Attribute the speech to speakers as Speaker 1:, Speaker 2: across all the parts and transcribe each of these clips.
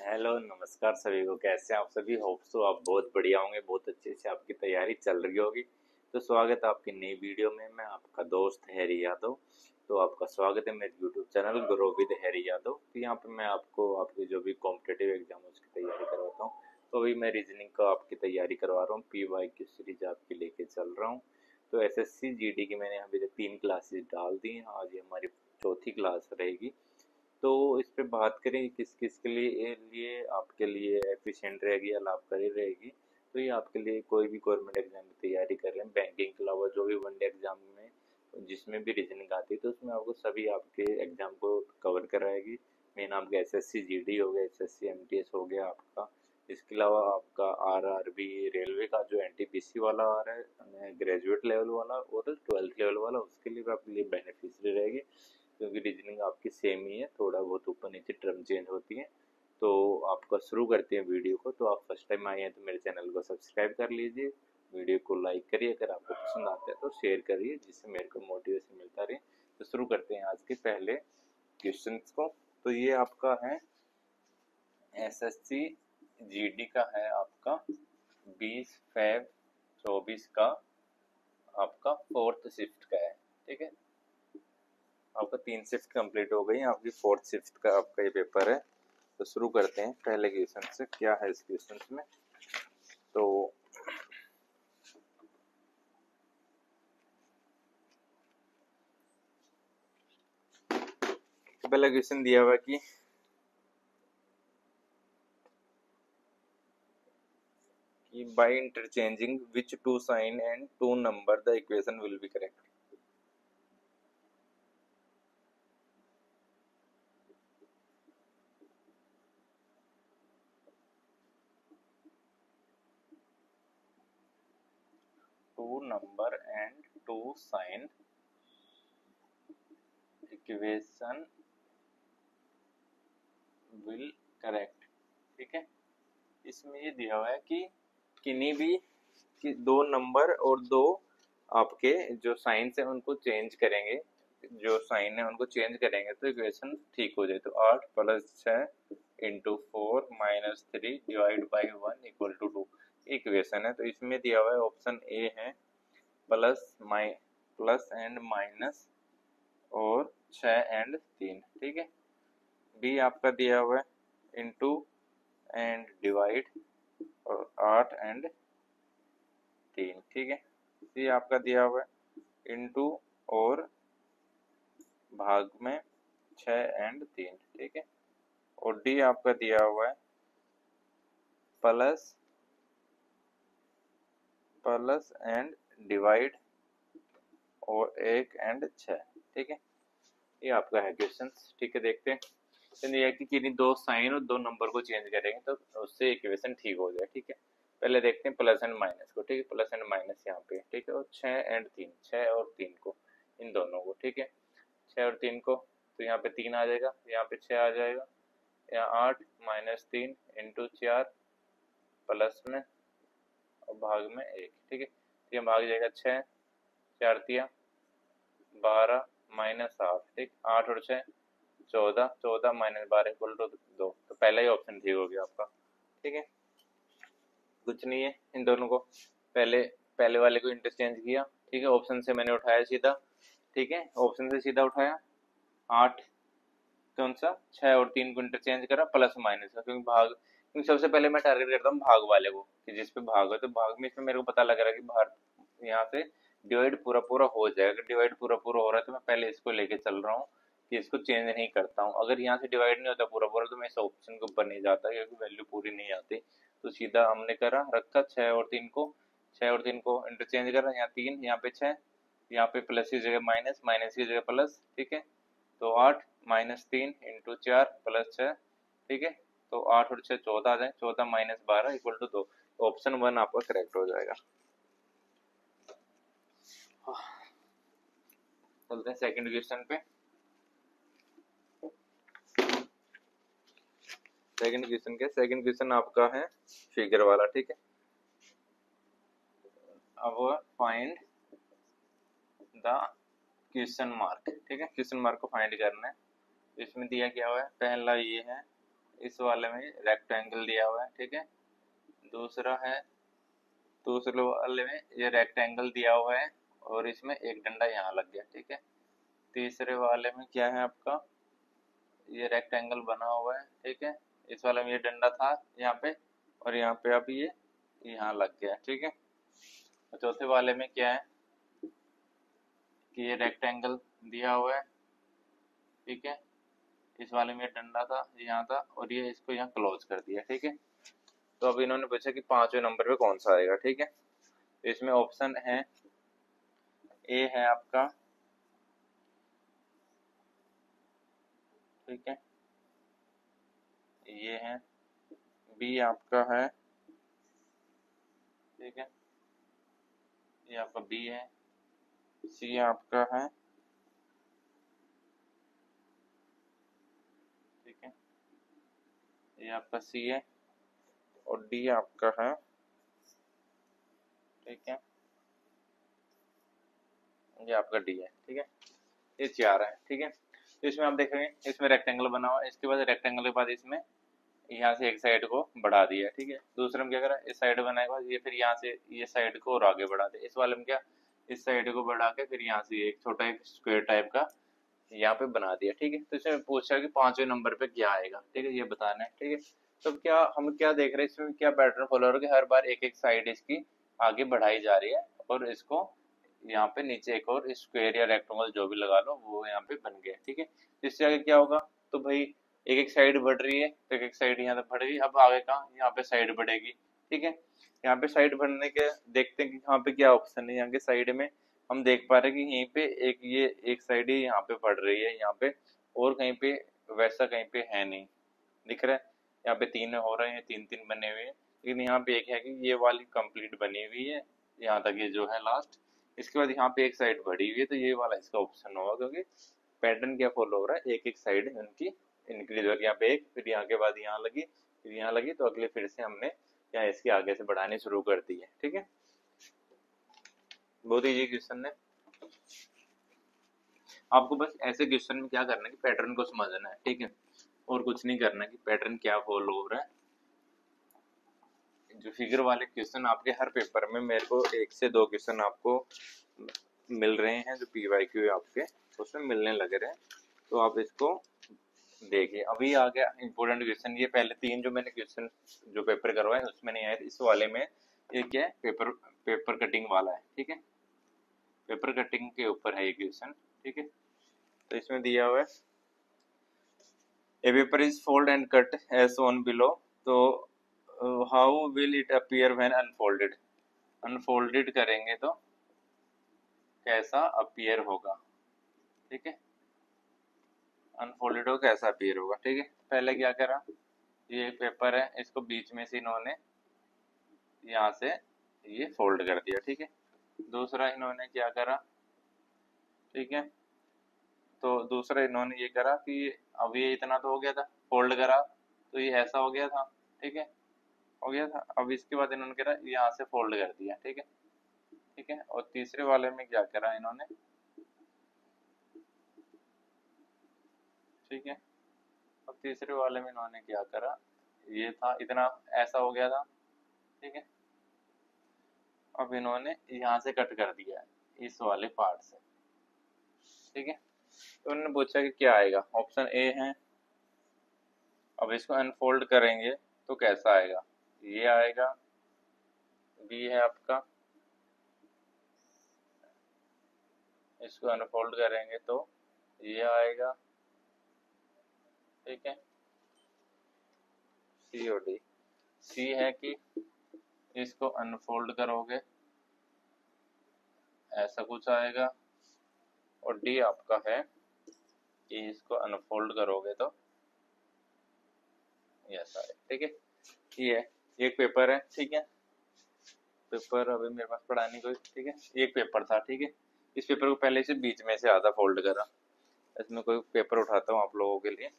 Speaker 1: Hello नमस्कार सभी को। कैसे हैं आप सभी? होप सो आप बहुत बढ़िया होंगे, बहुत अच्छे से आपकी तैयारी चल रही होगी। तो स्वागत है आपकी नई वीडियो में। मैं आपका दोस्त हैरी यादव। तो आपका स्वागत है मेरे YouTube channel grow with Harry Yadav. तो यहाँ पे मैं आपको आपकी जो भी कॉम्पिटेटिव एग्जाम है उसकी तैयारी करवाता हूँ। तो अभी मैं रीजनिंग का आपकी तैयारी करवा रहा हूँ, PYQ सीरीज आपकी लेके चल रहा हूँ। तो SSC GD की मैंने अभी तक 3 क्लासेस डाल दी हैं, आज ये हमारी चौथी क्लास रहेगी। तो इस पे बात करें किस किस के लिए आपके लिए एफिशिएंट रहेगी या लाभकारी रहेगी। तो ये आपके लिए कोई भी गवर्नमेंट एग्जाम की तैयारी कर रहे हैं, बैंकिंग के अलावा जो भी वनडे एग्जाम में जिसमें भी रीजनिंग आती है तो उसमें आपको सभी आपके एग्जाम को कवर कराएगी। मेन आपका SSC GD हो गया, SSC MTS हो गया आपका। इसके अलावा आपका RRB रेलवे का जो NTPC वाला आ रहा है ग्रेजुएट लेवल वाला और 12th लेवल वाला, उसके लिए भी आपके लिए बेनिफिशियरी रहेगी क्योंकि रीजनिंग आपकी सेम ही है, थोड़ा बहुत ऊपर नीचे टर्म चेंज होती है। तो आपका शुरू करते हैं वीडियो को। तो आप फर्स्ट टाइम आए हैं तो मेरे चैनल को सब्सक्राइब कर लीजिए, वीडियो को लाइक करिए, अगर आपको पसंद आता है तो शेयर करिए जिससे मेरे को मोटिवेशन मिलता रहे। तो शुरू करते हैं आज के पहले क्वेश्चन को। तो ये आपका है SSC GD का है आपका 20 Feb 24 का आपका 4th शिफ्ट का है। ठीक है, आपका 3 शिफ्ट कंप्लीट हो गई, आपकी 4th शिफ्ट का आपका ये पेपर है। तो शुरू करते हैं पहले क्वेश्चन से। क्या है इस क्वेश्चन में? तो पहला क्वेश्चन दिया हुआ कि by interchanging which two sign and two number the equation will be correct. Two number and two sign equation will correct. ठीक है, इसमें ये दिया हुआ है कि किन्हीं भी कि दो नंबर और दो आपके जो साइंस है उनको चेंज करेंगे, जो साइन है उनको चेंज करेंगे तो इक्वेशन ठीक हो जाए। तो 8 + 6 × 4 - 3 divide by 1 equal to 2 equation है। तो इसमें दिया हुआ है ऑप्शन ए है प्लस एंड माइनस और 6 एंड 3। ठीक है, बी आपका दिया हुआ है इंटू एंड डिवाइड और 8 एंड 3। ठीक है, सी आपका दिया हुआ है इंटू और भाग में 6 एंड 3। ठीक है, और डी आपका दिया हुआ है प्लस एंड डिवाइड और 1 एंड 6। ठीक है, ये आपका है क्वेश्चन। ठीक है, देखते हैं। ये कि किन्हीं दो साइन और दो नंबर को चेंज करेंगे तो उससे इक्वेशन ठीक हो जाए। ठीक है, पहले देखते हैं प्लस एंड माइनस को। ठीक है, प्लस एंड माइनस यहाँ पे। ठीक है, और 6 एंड 3, 6 और 3 को, इन दोनों को। ठीक है, 6 और 3 को, तो यहाँ पे 3 आ जाएगा, यहाँ पे 6 आ जाएगा, यहाँ 8 - 3 × 4 प्लस में और भाग में 1। ठीक है, तो ये भाग जाएगा 6, 4 तिया 12 - 8। ठीक, 8 और 6 14, 14 - 12 इक्वल टू 2। तो पहला ही ऑप्शन ठीक हो गया आपका। ठीक है, कुछ नहीं है इन दोनों को, पहले पहले वाले को इंटरचेंज किया। ठीक है, ऑप्शन से मैंने उठाया सीधा। ठीक है, ऑप्शन से सीधा उठाया 8, कौन सा 6 और 3 को इंटरचेंज करा प्लस माइनस का, क्योंकि सबसे पहले मैं टारगेट करता हूँ भाग वाले को कि जिस पे भाग है। तो भाग में इसमें मेरे को पता लग रहा है कि भाग यहाँ से डिवाइड पूरा पूरा हो जाएगा। डिवाइड पूरा पूरा हो रहा है तो मैं पहले इसको लेके चल रहा हूँ कि इसको चेंज नहीं करता हूँ। अगर यहाँ से डिवाइड नहीं होता पूरा पूरा तो मैं इस ऑप्शन के ऊपर नहीं जाता क्योंकि वैल्यू पूरी नहीं आती। तो सीधा हमने करा रखा 6 और 3 को, 6 और 3 को इंटरचेंज करा, यहाँ 3 यहाँ पे 6, यहाँ पे प्लस की जगह माइनस, माइनस की जगह प्लस। ठीक है, तो 8 - 3 × 4 + 6। ठीक है, तो 8 और 6 14 आ जाए, 14 - 12 इक्वल टू 2। ऑप्शन 1 आपका करेक्ट हो जाएगा। चलते हैं सेकंड क्वेश्चन पे। सेकंड क्वेश्चन आपका है फिगर वाला। ठीक है, अब फाइंड द क्वेश्चन मार्क। ठीक है, क्वेश्चन मार्क को फाइंड करना है। इसमें दिया क्या हुआ है, पहला ये है इस वाले में रेक्टेंगल दिया हुआ है, ठीक है। दूसरे वाले में ये रेक्टेंगल दिया हुआ है और इसमें एक डंडा यहाँ लग गया, ठीक है। तीसरे वाले में क्या है आपका, ये रेक्टेंगल बना हुआ है, ठीक है। इस वाले में ये डंडा था यहाँ पे और यहाँ पे अब ये यहाँ लग गया, ठीक है। और चौथे वाले में क्या है कि ये रेक्टेंगल दिया हुआ है, ठीक है। इस वाले में डंडा था, यहाँ था और ये इसको यहाँ क्लोज कर दिया, ठीक है। तो अब इन्होंने पूछा कि पांचवें नंबर पे कौन सा आएगा, ठीक है। तो इसमें ऑप्शन है, ए है आपका, ठीक है, ये है, बी आपका है, ठीक है, ये आपका बी है, सी आपका है, ठीक है, ये आपका सी है और डी आपका है, ठीक है, ये आपका डी है, ठीक है। ये चार है, ठीक है। तो इसमें आप देखेंगे इसमें रेक्टेंगल बना हुआ है, इसके बाद रेक्टेंगल के बाद इसमें यहाँ से एक साइड को बढ़ा दिया, ठीक है। दूसरे में क्या करा, इस साइड बनाने के बाद ये फिर यहाँ से ये साइड को और आगे बढ़ा दिया। इस वाले में क्या, इस साइड को बढ़ा के फिर यहाँ से एक छोटा एक स्क्वायर टाइप का यहाँ पे बना दिया, ठीक है। तो इसमें पूछा कि पांचवें नंबर पे क्या आएगा, ठीक है, ये बताना है, ठीक है। तो क्या हम क्या देख रहे हैं इसमें, क्या पैटर्न फॉलो हो रहा है कि हर बार एक एक साइड इसकी आगे बढ़ाई जा रही है और इसको यहाँ पे नीचे एक और स्क्वायर या रेक्टेंगल जो भी लगा लो वो यहाँ पे बन गया, ठीक है। इससे आगे क्या होगा, तो भाई एक एक साइड बढ़ रही है तो एक एक साइड यहाँ तक बढ़ गई, अब आगे कहाँ, यहाँ पे साइड बढ़ेगी, ठीक है। यहाँ पे साइड बढ़ने के देखते हैं कि यहाँ पे क्या ऑप्शन है। यहाँ के साइड में हम देख पा रहे हैं कि यहीं पे एक ये एक साइड ही यहाँ पे बढ़ रही है यहाँ पे, और कहीं पे वैसा कहीं पे है नहीं दिख रहा है। यहाँ पे तीन हो रहे हैं, तीन तीन बने हुए हैं, लेकिन यहाँ पे एक है कि ये वाली कंप्लीट बनी हुई है यहाँ तक, ये जो है लास्ट। इसके बाद यहाँ पे एक साइड बढ़ी हुई है, तो ये वाला इसका ऑप्शन होगा, क्योंकि पैटर्न क्या फॉलो हो रहा है, एक एक साइड इनकी इंक्रीज हो रही है। यहाँ पे एक, फिर यहाँ के बाद यहाँ लगी, फिर यहाँ लगी, तो अगले फिर से हमने यहाँ इसके आगे से बढ़ानी शुरू कर दी है, ठीक है। बहुत इजी क्वेश्चन है। आपको बस ऐसे क्वेश्चन में क्या करना है कि पैटर्न को समझना है, ठीक है, और कुछ नहीं करना कि पैटर्न क्या फॉलो हो रहा है। जो फिगर वाले क्वेश्चन आपके हर पेपर में मेरे को एक से दो क्वेश्चन आपको मिल रहे हैं, जो PYQ आपके उसमें मिलने लग रहे हैं, तो आप इसको देखिए। अभी आ गया इंपॉर्टेंट क्वेश्चन, ये पहले तीन जो मैंने क्वेश्चन जो पेपर करवाए उसमें नहीं आए, इस वाले में ये क्या है, पेपर कटिंग वाला है, ठीक है। पेपर कटिंग के ऊपर है ये क्वेश्चन, ठीक है। तो इसमें दिया हुआ है, a paper is fold and cut as on below, तो how will it appear when unfolded, unfolded करेंगे तो कैसा अपीयर होगा, ठीक है। अनफोल्डेड हो कैसा अपीयर होगा, ठीक है। पहले क्या करा, ये पेपर है इसको बीच में से इन्होंने यहाँ से ये फोल्ड कर दिया, ठीक है। दूसरा इन्होंने क्या करा, ठीक है, तो दूसरा इन्होंने ये करा कि अब ये इतना तो हो गया था, फोल्ड करा तो ये ऐसा हो गया था, ठीक है, हो गया था। अब इसके बाद इन्होंने करा यहाँ से फोल्ड कर दिया, ठीक है, ठीक है। और तीसरे वाले में क्या करा इन्होंने, ठीक है, अब तीसरे वाले में इन्होंने क्या करा, ये था इतना ऐसा हो गया था, ठीक है। अब इन्होंने यहाँ से कट कर दिया इस वाले पार्ट से, ठीक है। तो उन्होंने पूछा कि क्या आएगा, ऑप्शन ए है। अब इसको अनफोल्ड करेंगे तो कैसा आएगा, ये आएगा। बी है आपका, इसको अनफोल्ड करेंगे तो ये आएगा, ठीक है। सी और डी, सी है कि इसको अनफोल्ड करोगे ऐसा कुछ आएगा, और डी आपका है कि इसको अनफोल्ड करोगे तो ऐसा है, ठीक है। ये एक पेपर है, ठीक है, पेपर अभी मेरे पास पढ़ा नहीं कोई, ठीक है। एक पेपर था, ठीक है, इस पेपर को पहले से बीच में से आधा फोल्ड करा। इसमें कोई पेपर उठाता हूँ आप लोगों के लिए,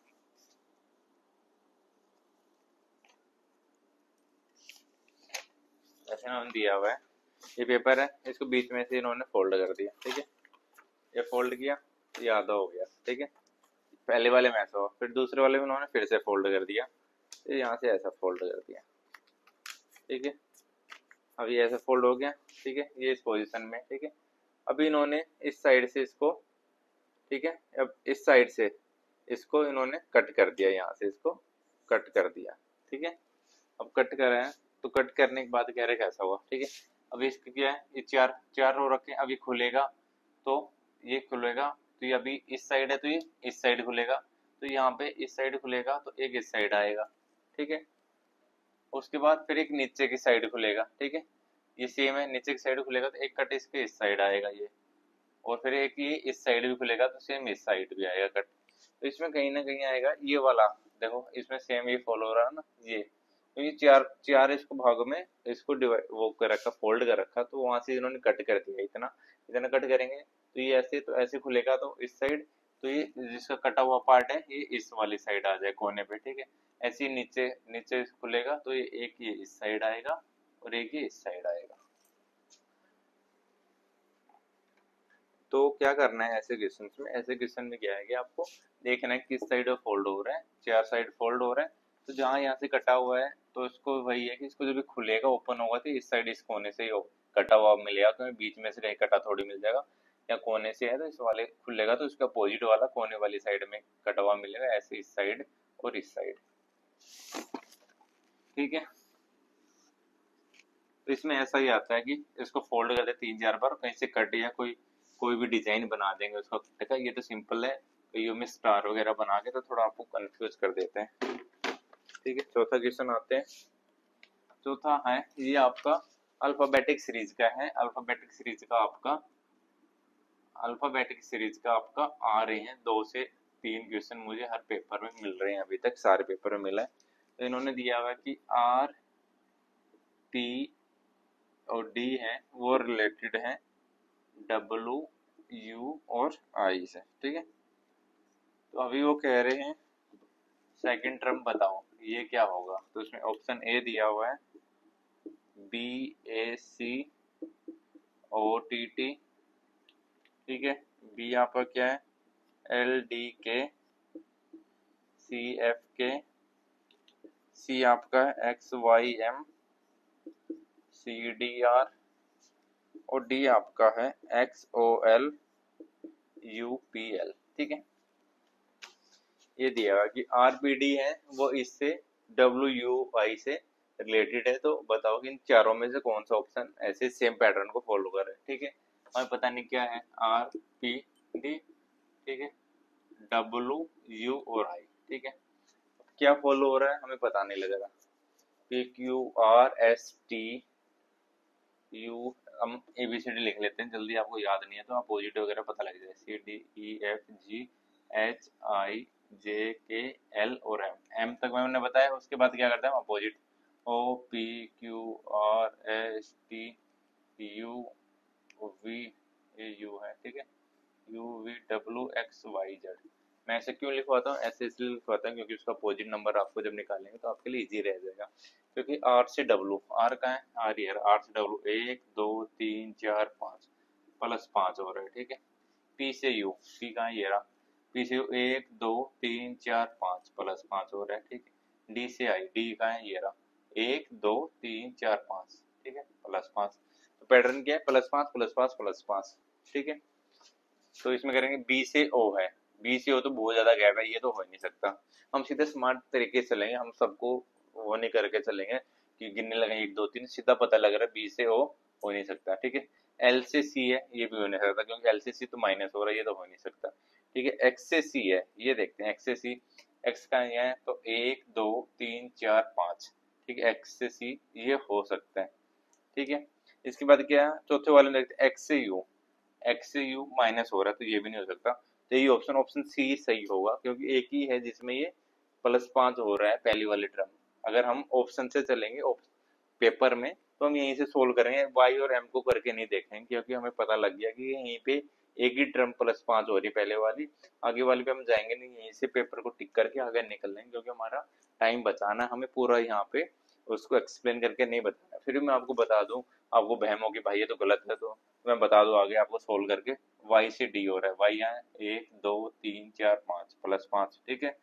Speaker 1: ऐसे इन्होंने दिया हुआ है, ये पेपर है, इसको बीच में से इन्होंने फोल्ड कर दिया, ठीक है। ये फोल्ड किया, ये आधा हो गया, ठीक है। पहले वाले में ऐसा हुआ, फिर दूसरे वाले में उन्होंने फिर से फोल्ड कर दिया, तो यहाँ से ऐसा फोल्ड कर दिया, ठीक है। अब ये ऐसा फोल्ड हो गया, ठीक है, ये इस पोजीशन में, ठीक है। अभी इन्होंने इस साइड से इसको, ठीक है, अब इस साइड से इसको इन्होंने कट कर दिया, यहाँ से इसको कट कर दिया, ठीक है। अब कट कर रहे हैं तो कट करने के बाद कह रहे कैसा हुआ, ठीक है। अब इसका क्या है, ये चार चार रो रखे हैं, अब ये खुलेगा तो ये खुलेगा, तो ये अभी इस साइड है तो ये इस साइड खुलेगा, तो यहाँ पे इस साइड खुलेगा तो एक इस साइड आएगा, ठीक है। उसके बाद फिर एक नीचे की साइड खुलेगा, ठीक है, ये सेम है, नीचे की साइड खुलेगा तो एक कट इसके इस साइड आएगा ये, और फिर एक ये इस साइड भी खुलेगा तो सेम इस साइड भी आएगा कट। तो इसमें कहीं ना कहीं आएगा ये वाला, देखो इसमें सेम ये फॉलो हो रहा है ना ये, तो ये चार चार इसको भागों में इसको डिवाइड वो कर रखा, फोल्ड कर रखा, तो वहां से इन्होंने कट कर दिया, इतना इतना कट करेंगे तो ये ऐसे, तो ऐसे खुलेगा तो इस साइड, तो ये जिसका कटा हुआ पार्ट है ये इस वाली साइड आ जाए कोने पे, ठीक है। ऐसे ही नीचे नीचे खुलेगा तो ये एक ये इस साइड आएगा और एक ये इस साइड आएगा। तो क्या करना है ऐसे क्वेश्चन में, ऐसे क्वेश्चन में क्या है कि आपको देखना है किस साइड फोल्ड हो रहा है, चार साइड फोल्ड हो रहा है, तो जहाँ यहाँ से कटा हुआ है तो इसको वही है कि इसको जब भी खुलेगा ओपन होगा तो इस साइड इस कोने से ही कटा हुआ मिलेगा, तो बीच में से कहीं कटा थोड़ी मिल जाएगा, या कोने से है तो इस वाले खुलेगा तो इसका अपोजिट वाला कोने वाली साइड में कटा हुआ मिलेगा, ऐसे इस साइड और इस साइड, ठीक है। तो इसमें ऐसा ही आता है कि इसको फोल्ड कर दे तीन चार बार, कहीं से कट या कोई कोई भी डिजाइन बना देंगे उसका, देखा ये तो सिंपल है, कईयों में स्टार वगैरह बना के तो थोड़ा आपको कंफ्यूज कर देते हैं, ठीक है। चौथा क्वेश्चन आते हैं, चौथा है ये आपका अल्फाबेटिक सीरीज का है, अल्फाबेटिक सीरीज का आपका अल्फाबेटिक सीरीज का आपका आ रहे हैं 2 से 3 क्वेश्चन मुझे हर पेपर में मिल रहे हैं, अभी तक सारे पेपर में मिला है। तो इन्होंने दिया हुआ कि आर टी और डी है वो रिलेटेड है डब्लू यू और आई से, ठीक है। तो अभी वो कह रहे हैं सेकंड टर्म बताओ ये क्या होगा, तो इसमें ऑप्शन ए दिया हुआ है बी ए सी ओ टी टी, ठीक है। बी आपका क्या है एल डी के सी एफ के, सी आपका X Y M C D R, और डी आपका है X O L U P L, ठीक है। ये दिया हुआ कि आरपीडी है वो इससे डब्ल्यू यू आई से रिलेटेड है, तो बताओ कि इन चारों में से कौन सा ऑप्शन ऐसे सेम पैटर्न को फॉलो कर रहा है, ठीक है। हमें पता नहीं क्या है आर पी डी, ठीक है, डब्ल्यू यू और आई, ठीक है। क्या फॉलो हो रहा है हमें पता नहीं लग रहा, P Q R S T you, हम एबीसीडी लिख लेते हैं जल्दी, आपको याद नहीं है तो अपोजिट वगैरह पता लग जाए, C D E F G H I J K L और एम, एम तक मैंने बताया, उसके बाद क्या करते हैं हम opposite, O P Q R S T U V, ये यू है, ठीक है, U V W X Y Z. मैं ऐसे क्यों लिखवाता हूँ, ऐसे इसलिए लिखवाता हूँ क्योंकि उसका अपोजिट नंबर आपको जब निकालेंगे तो आपके लिए इजी रह जाएगा, क्योंकि आर से डब्ल्यू, आर का है आर ईयर, आर से डब्ल्यू 1 2 3 4 5 प्लस 5 हो रहा है, ठीक है। पी से यू, पी का है ये रहा, पी से यू 1 2 3 4 5 प्लस 5 हो रहा है, ठीक है। डी से आई, डी का है ये रहा 1 2 3 4 5, ठीक है, प्लस 5, तो पैटर्न क्या है प्लस 5 प्लस 5 प्लस 5, ठीक है। तो इसमें करेंगे बी से ओ है, बी से ओ तो बहुत ज्यादा गैप है, ये तो हो ही नहीं सकता, हम सीधे स्मार्ट तरीके से चलेंगे, हम सबको वो नहीं करके चलेंगे कि गिनने लगे 1 2 3, सीधा पता लग रहा है बी से ओ हो नहीं सकता, ठीक है। एल से सी है ये भी हो नहीं सकता क्योंकि एल से सी तो माइनस हो रहा है, ये तो हो नहीं सकता, ठीक है। एक्स से सी है, ये देखते हैं एक्स से सी, एक्स का ये है तो 1 2 3 4 5, ठीक है, एक्स से सी ये हो सकता है, ठीक है। इसके बाद क्या है चौथे वाले में देखते हैं एक्स से यू, एक्स से यू माइनस हो रहा है तो ये भी नहीं हो सकता, तो ये ऑप्शन ऑप्शन सी सही होगा क्योंकि एक ही है जिसमें ये +5 हो रहा है पहली वाली टर्म। अगर हम ऑप्शन से चलेंगे पेपर में तो हम यहीं से सोल्व करेंगे, वाई और एम को करके नहीं देखेंगे क्योंकि हमें पता लग गया कि यहीं पे एक ही टर्म +5 हो रही है पहले वाली, आगे वाली पे हम जाएंगे नहीं, यहीं से पेपर को टिक करके आगे निकल लेंगे क्योंकि हमारा टाइम बचाना, हमें पूरा यहाँ पे उसको एक्सप्लेन करके नहीं बताना। फिर भी मैं आपको बता दूं, आपको बहम हो कि भाई ये तो गलत है, तो मैं बता दूं आगे आपको सोल्व करके, वाई से डी हो रहा है, वाई यहाँ 1 2 3 4 5 +5, ठीक है।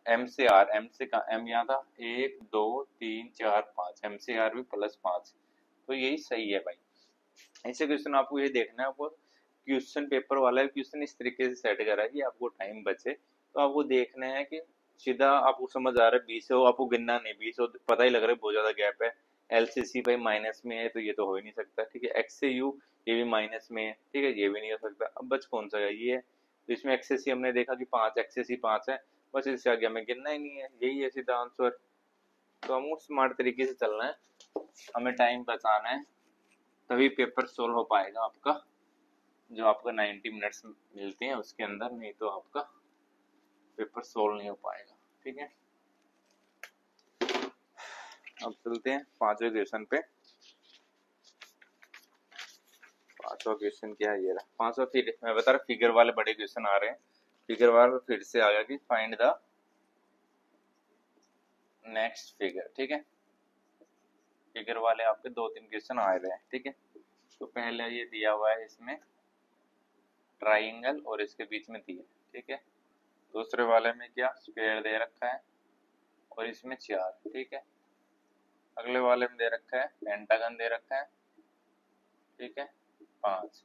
Speaker 1: एम से आर, एम से का एम यहाँ था 1 2 3 4 5, एम से आर भी +5, तो यही सही है भाई। ऐसे क्वेश्चन आपको ये देखना है, आपको क्वेश्चन पेपर वाला क्वेश्चन इस तरीके से सेट करा है कि आपको टाइम बचे, तो आपको देखना है कि सीधा आपको समझ आ रहा है 20 हो, आपको गिनना नहीं, 20 हो तो पता ही लग रहा है बहुत ज्यादा गैप है। एल से सी भाई माइनस में है तो ये तो हो ही नहीं सकता, ठीक है। एक्स से यू ये भी माइनस में है, ठीक है, ये भी नहीं हो सकता। अब बच कौन सा है, ये है। तो इसमें एक्स से सी हमने देखा कि 5, एक्स से सी 5 है, बस इससे आगे हमें गिनना ही नहीं है, यही है सीधा आंसर। तो हमको स्मार्ट तरीके से चलना है, हमें टाइम बचाना है, तभी पेपर सोल्व हो पाएगा आपका, जो आपका 90 मिनट्स मिलते हैं उसके अंदर, नहीं तो आपका पेपर सोल्व नहीं हो पाएगा, ठीक है। अब चलते हैं 5वें क्वेश्चन पे। 5वां क्वेश्चन क्या है, ये रहा 5वां। फिर मैं बता रहा फिगर वाले बड़े क्वेश्चन आ रहे हैं, फिगर वाले फिर से आ गया कि फाइंड द नेक्स्ट फिगर, ठीक है। फिगर वाले आपके 2-3 क्वेश्चन आ रहे हैं, ठीक है। तो पहले ये दिया हुआ है इसमें ट्राइंगल और इसके बीच में तीर, ठीक है। दूसरे वाले में क्या स्क्वायर दे रखा है और इसमें 4, ठीक है। अगले वाले में दे रखा है पेंटागन दे रखा है, ठीक है, 5।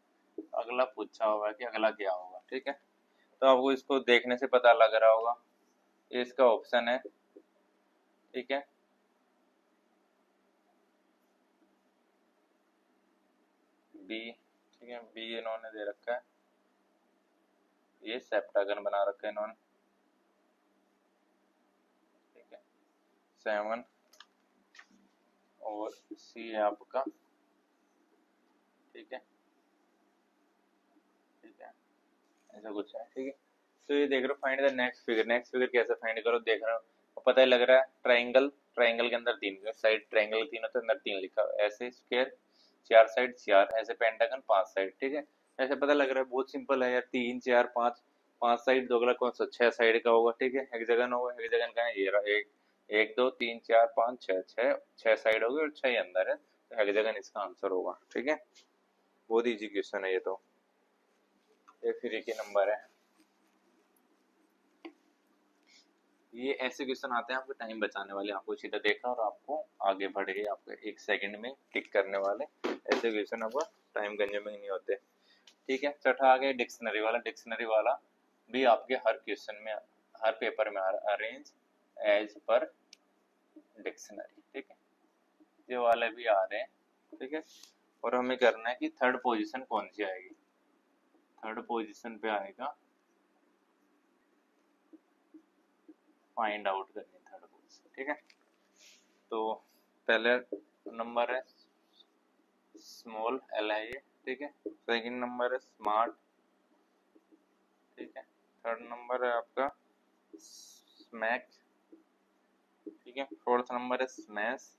Speaker 1: अगला पूछा हुआ है कि अगला क्या होगा, ठीक है। तो आपको इसको देखने से पता लग रहा होगा, ये इसका ऑप्शन है, ठीक है। बी, ठीक है, बी इन्होंने दे रखा है, ये सेप्टागन बना रखा है इन्होंने, ठीक है, 7। और सी है आपका, ठीक है, ठीक है, ऐसा कुछ है, ठीक है। तो ये देख रहे हो find the next figure, next figure कैसे फाइंड करो देख रहे हो, पता ही लग रहा है ट्राइंगल, ट्राइंगल के अंदर 3 साइड, ट्राइंगल 3 होते हैं अंदर 3 लिखा हुआ है, ऐसे स्क्वायर 4 साइड 4, ऐसे पेंटागन 5 साइड, ठीक है। ऐसे पता लग रहा है बहुत सिंपल है यार, 3 4 5, 5 साइड, दो अगला कौन सा 6 साइड का होगा, ठीक है। हेक्सागन होगा, हेक्सागन का है ये रहा, 1 1 2 3 4 5 6, 6 साइड होगी और 6 अंदर है, तो हेक्सागन इसका आंसर होगा, ठीक है। बहुत इजी क्वेश्चन है ये तो, ये फिर एक ही नंबर है। ये ऐसे क्वेश्चन आते हैं आपको टाइम बचाने वाले, आपको सीधा देखा और आपको आगे बढ़ गए, आपको 1 सेकंड में टिक करने वाले, ऐसे क्वेश्चन आपको टाइम कंज्यूमिंग नहीं होते, ठीक है। छठा आ गया डिक्शनरी वाला, डिक्शनरी वाला भी आपके हर क्वेश्चन में, हर पेपर में अरेंज एज पर डिक्शनरी, ठीक है, ये वाले भी आ रहे हैं, ठीक है। और हमें करना है कि थर्ड पोजीशन कौन सी आएगी, थर्ड पोजीशन पे आएगा, फाइंड आउट करनी है थर्ड पोजीशन, ठीक है। तो पहले नंबर है स्मॉल, एल है ये, ठीक है। सेकंड नंबर है स्मार्ट, ठीक है। थर्ड नंबर है आपका स्मैक, ठीक है। फोर्थ नंबर है स्मैश,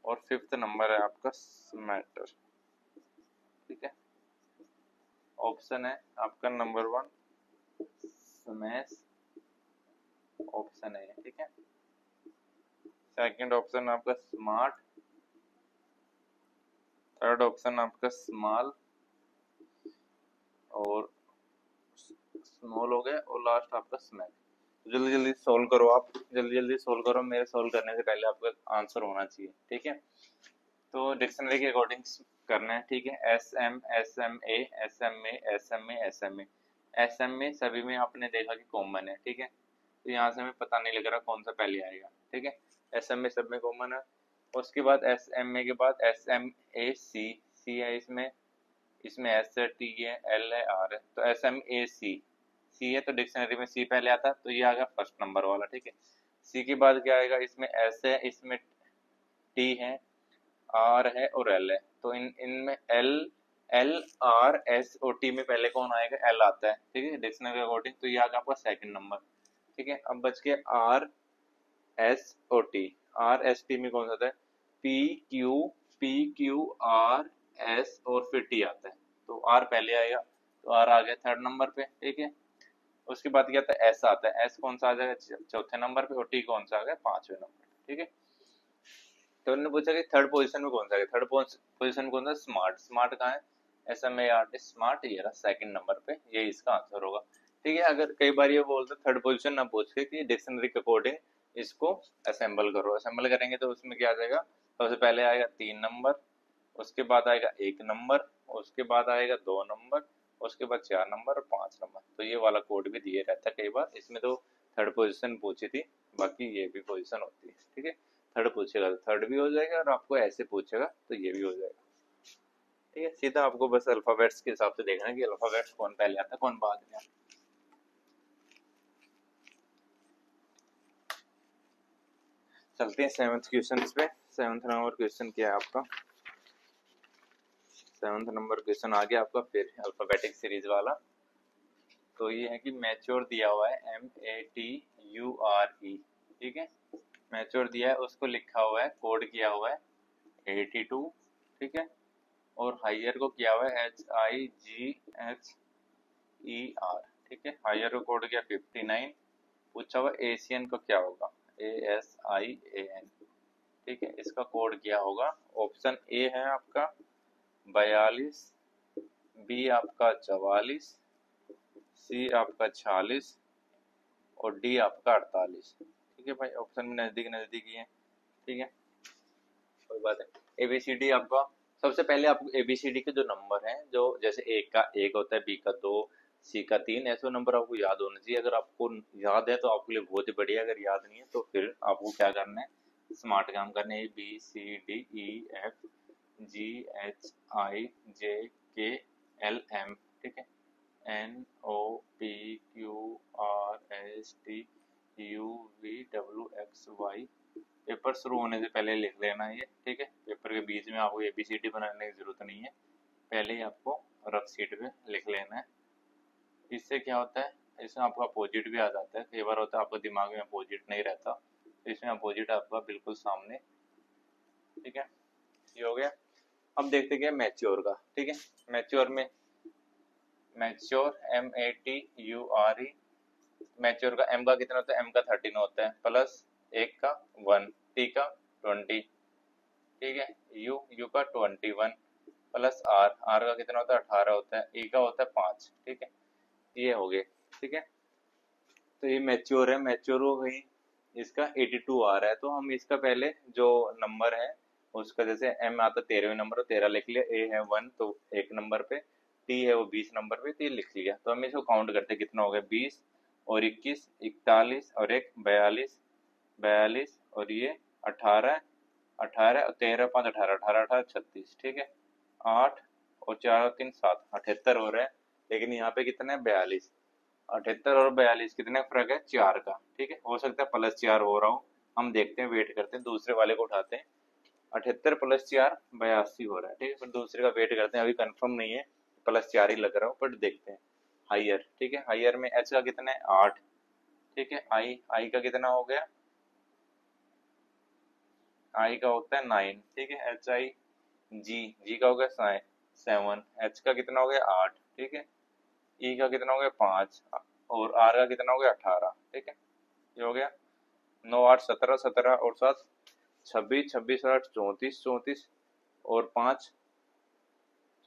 Speaker 1: और फिफ्थ नंबर है आपका स्मैटर, ठीक है। ऑप्शन है आपका नंबर 1 स्मैश, ऑप्शन है, ठीक है। सेकंड ऑप्शन आपका स्मार्ट, थर्ड ऑप्शन आपका स्मॉल, और स्मॉल हो गया, और लास्ट आपका स्मैक। जल्दी जल्दी सोल्व करो, आप जल्दी जल्दी सोल्व करो, मेरे सोल्व करने से पहले आपका आंसर होना चाहिए, ठीक है। तो डिक्शनरी के अकॉर्डिंग करना है, ठीक है। S M, S M A, S M A, S M A, S M A, S M A सभी में आपने देखा कि कॉमन है, ठीक है। तो यहाँ से हमें पता नहीं लग रहा कौन सा पहले आएगा, ठीक है। एस एम ए सब में कॉमन है, उसके बाद एस एम ए के बाद एस एम ए सी, सी है इसमें, इसमें एस है, टी है, एल है, आर है, तो एस एम ए सी, सी है तो डिक्शनरी में सी पहले आता है, तो ये आ गया फर्स्ट नंबर वाला, ठीक है। सी के बाद क्या आएगा, इसमें एस है, इसमें टी है, आर है और एल है, तो इनमें एल, एल आर एस और टी में पहले कौन आएगा, एल आता है, ठीक है, डिक्शनरी के अकॉर्डिंग, तो ये आ गया आपका सेकंड नंबर, ठीक है। अब बच के आर एस और टी, आर एस टी में कौन सा आता है, पी क्यू आर एस और फिर टी आता है, तो आर पहले आएगा, तो आर आ गया थर्ड नंबर पे, ठीक है। उसके बाद क्या आता है, एस आता है, एस कौन सा आ जाएगा चौथे नंबर पे, और टी कौन सा आ गया 5वें नंबर, ठीक है। तो उन्होंने पूछा कि थर्ड पोजीशन में कौन सा है, थर्ड पोजीशन कौन सा, स्मार्ट, स्मार्ट कहाँ है, S M A R T smart, ये रहा सेकंड नंबर पे, ये इसका आंसर होगा, ठीक है। अगर कई बार ये बोलते थर्ड पोजीशन ना पूछ के कि डिक्शनरी के अकॉर्डिंग इसको असेंबल करो, असेंबल करेंगे तो उसमें क्या आ जाएगा, सबसे पहले आएगा 3 नंबर, उसके बाद आएगा 1 नंबर, उसके बाद आएगा 2 नंबर, उसके बाद 4 नंबर और 5 नंबर। तो ये वाला कोड भी दिए रहता है कई बार, इसमें तो थर्ड पोजीशन पूछी थी, बाकी ये भी पोजीशन होती है। ठीक है, थर्ड पूछेगा तो थर्ड भी हो जाएगा, और आपको ऐसे पूछेगा तो ये भी हो जाएगा। ठीक है, सीधा आपको बस अल्फाबेट्स के हिसाब से देखना है कि अल्फाबेट्स कौन पहले आता है कौन बाद में आता है। चलते हैं 7th क्वेश्चन पे। 7th नंबर क्वेश्चन क्या है आपका, 7th नंबर क्वेश्चन आ गया आपका फिर अल्फाबेटिक सीरीज वाला। तो ये है कि मैच्योर दिया हुआ है MATURE, ठीक है, मैच्योर दिया है, उसको लिखा हुआ है, कोड किया हुआ है 82, ठीक है, और हायर को किया हुआ है HIGHER, ठीक है, हायर को कोड किया 59, पूछा हुआ एशियन को क्या होगा ASIAN, ठीक है, इसका कोड क्या होगा, ऑप्शन ए है आपका 42, बी आपका 44, सी आपका 46 और डी आपका 48। ठीक है भाई, ऑप्शन भी नजदीक नजदीक ही है। ठीक है, कोई बात है। ABCD आपका सबसे पहले आपको ABCD के जो नंबर हैं, जो जैसे ए का 1 होता है, बी का 2, सी का 3, ऐसे नंबर आपको याद होने चाहिए। अगर आपको याद है तो आपके लिए बहुत ही बढ़िया, अगर याद नहीं है तो फिर आपको क्या करना है, स्मार्ट काम करने है। ABCDEFGHIJKLM, ठीक है, NOPQRSTUVWXY, पेपर शुरू होने से पहले लिख लेना ये। ठीक है, पेपर के बीच में आपको ABCD बनाने की जरूरत नहीं है, पहले ही आपको रफ शीट पे लिख लेना है। इससे क्या होता है, इसमें आपका अपोजिट भी आ जाता है। कई बार होता है आपको दिमाग में अपोजिट नहीं रहता, तो इसमें अपोजिट आपका बिल्कुल सामने। ठीक है, ये हो गया। अब देखते क्या मैच्योर का। ठीक है, मैच्योर में मैच्योर MATURE, मैच्योर का M का कितना होता है, M का 13 होता है, प्लस 1 का 1, T का 20, ठीक है, U का 21, प्लस R का कितना होता है 18 होता है, E का होता है 5। ठीक है, ये हो गए। ठीक है, तो ये मैच्योर है, मैच्योर हो गई, इसका 82 आ रहा है, तो हम इसका पहले जो नंबर है उसका, जैसे M आता 13वें नंबर, 13 लिख लिया, A है 1 तो 1 नंबर पे, T है वो 20 नंबर पे, तो ये लिख लिया। तो हम इसको काउंट करते कितना हो गया, 20 और 21 41 और 1 42, 42 और ये 18 18 और 13 5 18 18 18 36, ठीक है, 8 और 4 और 3 7 78 हो रहा है। लेकिन यहाँ पे कितना है 42, 78 और 42 कितने का फर्क है 4 का। ठीक है, हो सकता है +4 हो रहा हो, हम देखते हैं, वेट करते हैं, दूसरे वाले को उठाते हैं। 78 + 4 82 हो रहा है। ठीक है, फिर दूसरे का वेट करते हैं, अभी कंफर्म नहीं है, +4 ही लग रहा हो, बट देखते हैं। हायर, ठीक है, हायर में H का कितना है 8, ठीक है, I का कितना हो गया, I का होता है 9, ठीक है, G का हो गया 7, H का कितना हो गया 8, ठीक है, E का कितना हो गया 5 और R का कितना हो गया 18। ठीक है, ये हो गया 9 8 17 17 और 7 26 26 8 34 34 और 5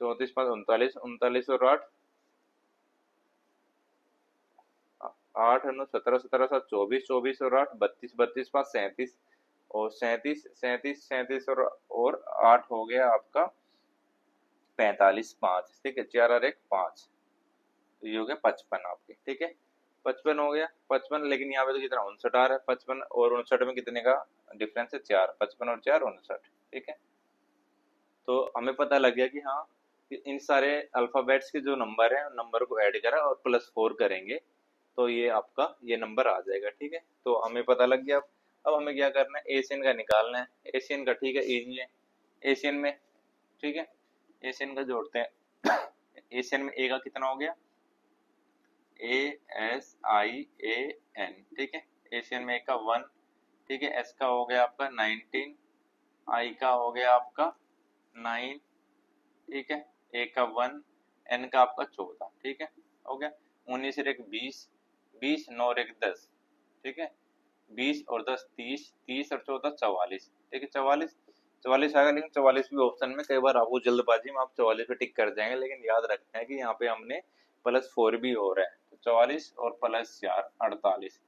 Speaker 1: 34 5 39 39 और 8 8 9 17 17 7 24 24 और 8 32 32 5 37 और 37 37 37 और 8 हो गया आपका 45 5, ठीक है, 4 और 1 5, तो ये हो गया 55 आपके। ठीक है, 55 हो गया 55, लेकिन यहाँ पे तो कितना 59 आ रहा है, 55 और 59 में कितने का डिफरेंस है 4, 55 और 4 59। ठीक है, तो हमें पता लग गया कि हाँ, कि इन सारे अल्फाबेट्स के जो नंबर है नंबर को ऐड करा और +4 करेंगे तो ये आपका ये नंबर आ जाएगा। ठीक है, तो हमें पता लग गया। अब हमें क्या करना है, एशियन का निकालना है। एशियन का ठीक है, इजी है। एशियन में, ठीक है, एशियन का जोड़ते हैं। एशियन में ए का कितना हो गया, ASIAN, ठीक है, एशियन में ए का 1, ठीक है, एस का हो गया आपका 19, आई का हो गया आपका 9, ठीक है, ए का 1, एन का आपका 14, ठीक है, हो गया 19 और 1 20, 20 9 और 1 10, ठीक है, 20 और 10 30, 30 और 14 44, ठीक है, 44 44 आएगा। लेकिन 44 भी ऑप्शन में कई बार आपको जल्दबाजी में आप 44 पे टिक कर जाएंगे, लेकिन याद रखना है कि यहाँ पे हमने +4 भी हो रहा है, तो 44 और +4 48,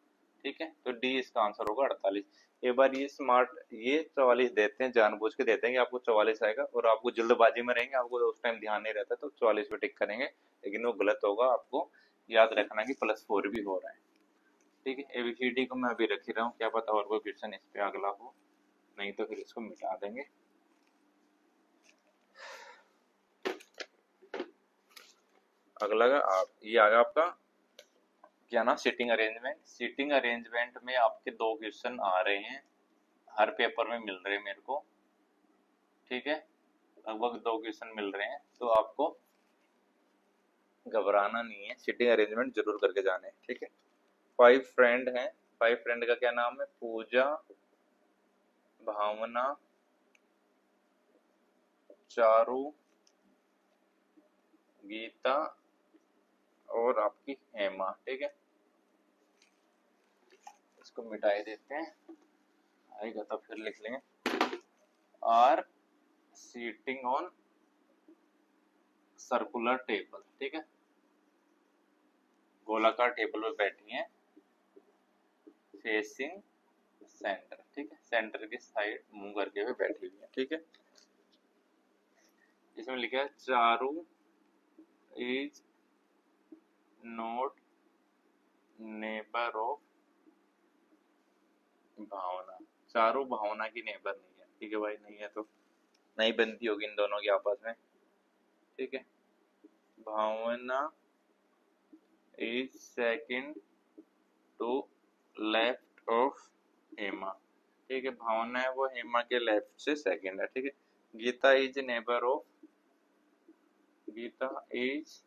Speaker 1: ठीक है। तो डी इसका आंसर होगा 48। एक बार ये स्मार्ट ये 44 देते हैं, जानबूझ के देते हैं कि आपको 44 आएगा, और आपको जल्दबाजी में रहेंगे, आपको उस टाइम ध्यान नहीं रहता, तो 44 पे टिक करेंगे, लेकिन वो गलत होगा। आपको याद रखना कि +4 भी हो रहा है, ठीक है। एबीसीडी को मैं अभी रख ही रहा हूँ, क्या पता और कोई क्वेश्चन इस पे अगला हो, नहीं तो फिर इसको मिटा देंगे। अगला आप ये आ गया आपका क्या ना, सिटिंग अरेंजमेंट। सिटिंग अरेंजमेंट में आपके 2 क्वेश्चन आ रहे हैं, हर पेपर में मिल रहे हैं मेरे को, ठीक है। लगभग 2 क्वेश्चन मिल रहे हैं, तो आपको घबराना नहीं है, सिटिंग अरेंजमेंट जरूर करके जाने, ठीक है। 5 फ्रेंड हैं, 5 फ्रेंड का क्या नाम है, पूजा, भावना, चारू, गीता और आपकी हेमा, ठीक है। इसको मिटाई देते हैं, आएगा तो फिर लिख लेंगे। Are sitting on circular table, ठीक है, गोलाकार टेबल पे बैठी हैं, फेसिंग सेंटर, ठीक है, सेंटर की साइड मुंह करके हुए बैठी हुई है, ठीक है। इसमें लिखा है Charu is not neighbour of Bhavna. Charu Bhavna की नेबर नहीं है, ठीक है भाई, नहीं है तो नहीं बनती होगी इन दोनों की आपस में, ठीक है। Bhavna is second to left of Hema, ठीक है, भावना है वो हेमा के लेफ्ट से सेकंड है, ठीक है। Geeta is neighbour of, Geeta is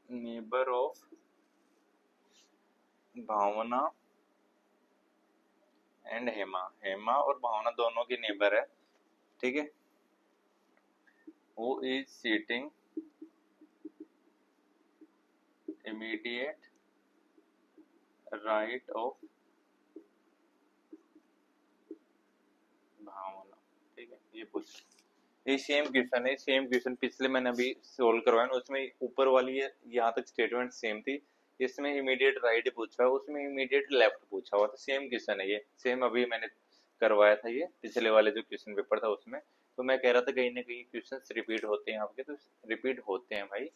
Speaker 1: neighbour of Bhavna and Hema, Hema और भावना दोनों की नेबर है, ठीक है। वो is sitting immediate right of Bhavna, ठीक है। ये पूछ, ये सेम क्वेश्चन है, सेम क्वेश्चन पिछले मैंने अभी सोल्व करवाया ना, उसमें ऊपर वाली यहाँ तक स्टेटमेंट सेम थी, इसमें इमीडिएट राइट पूछा है, उसमें इमीडिएट लेफ्ट पूछा हुआ, तो सेम क्वेश्चन है ये, सेम अभी मैंने करवाया था ये पिछले वाले जो क्वेश्चन पेपर था उसमें। तो मैं कह रहा था कहीं ना कहीं क्वेश्चन रिपीट होते हैं आपके, तो रिपीट होते हैं भाई,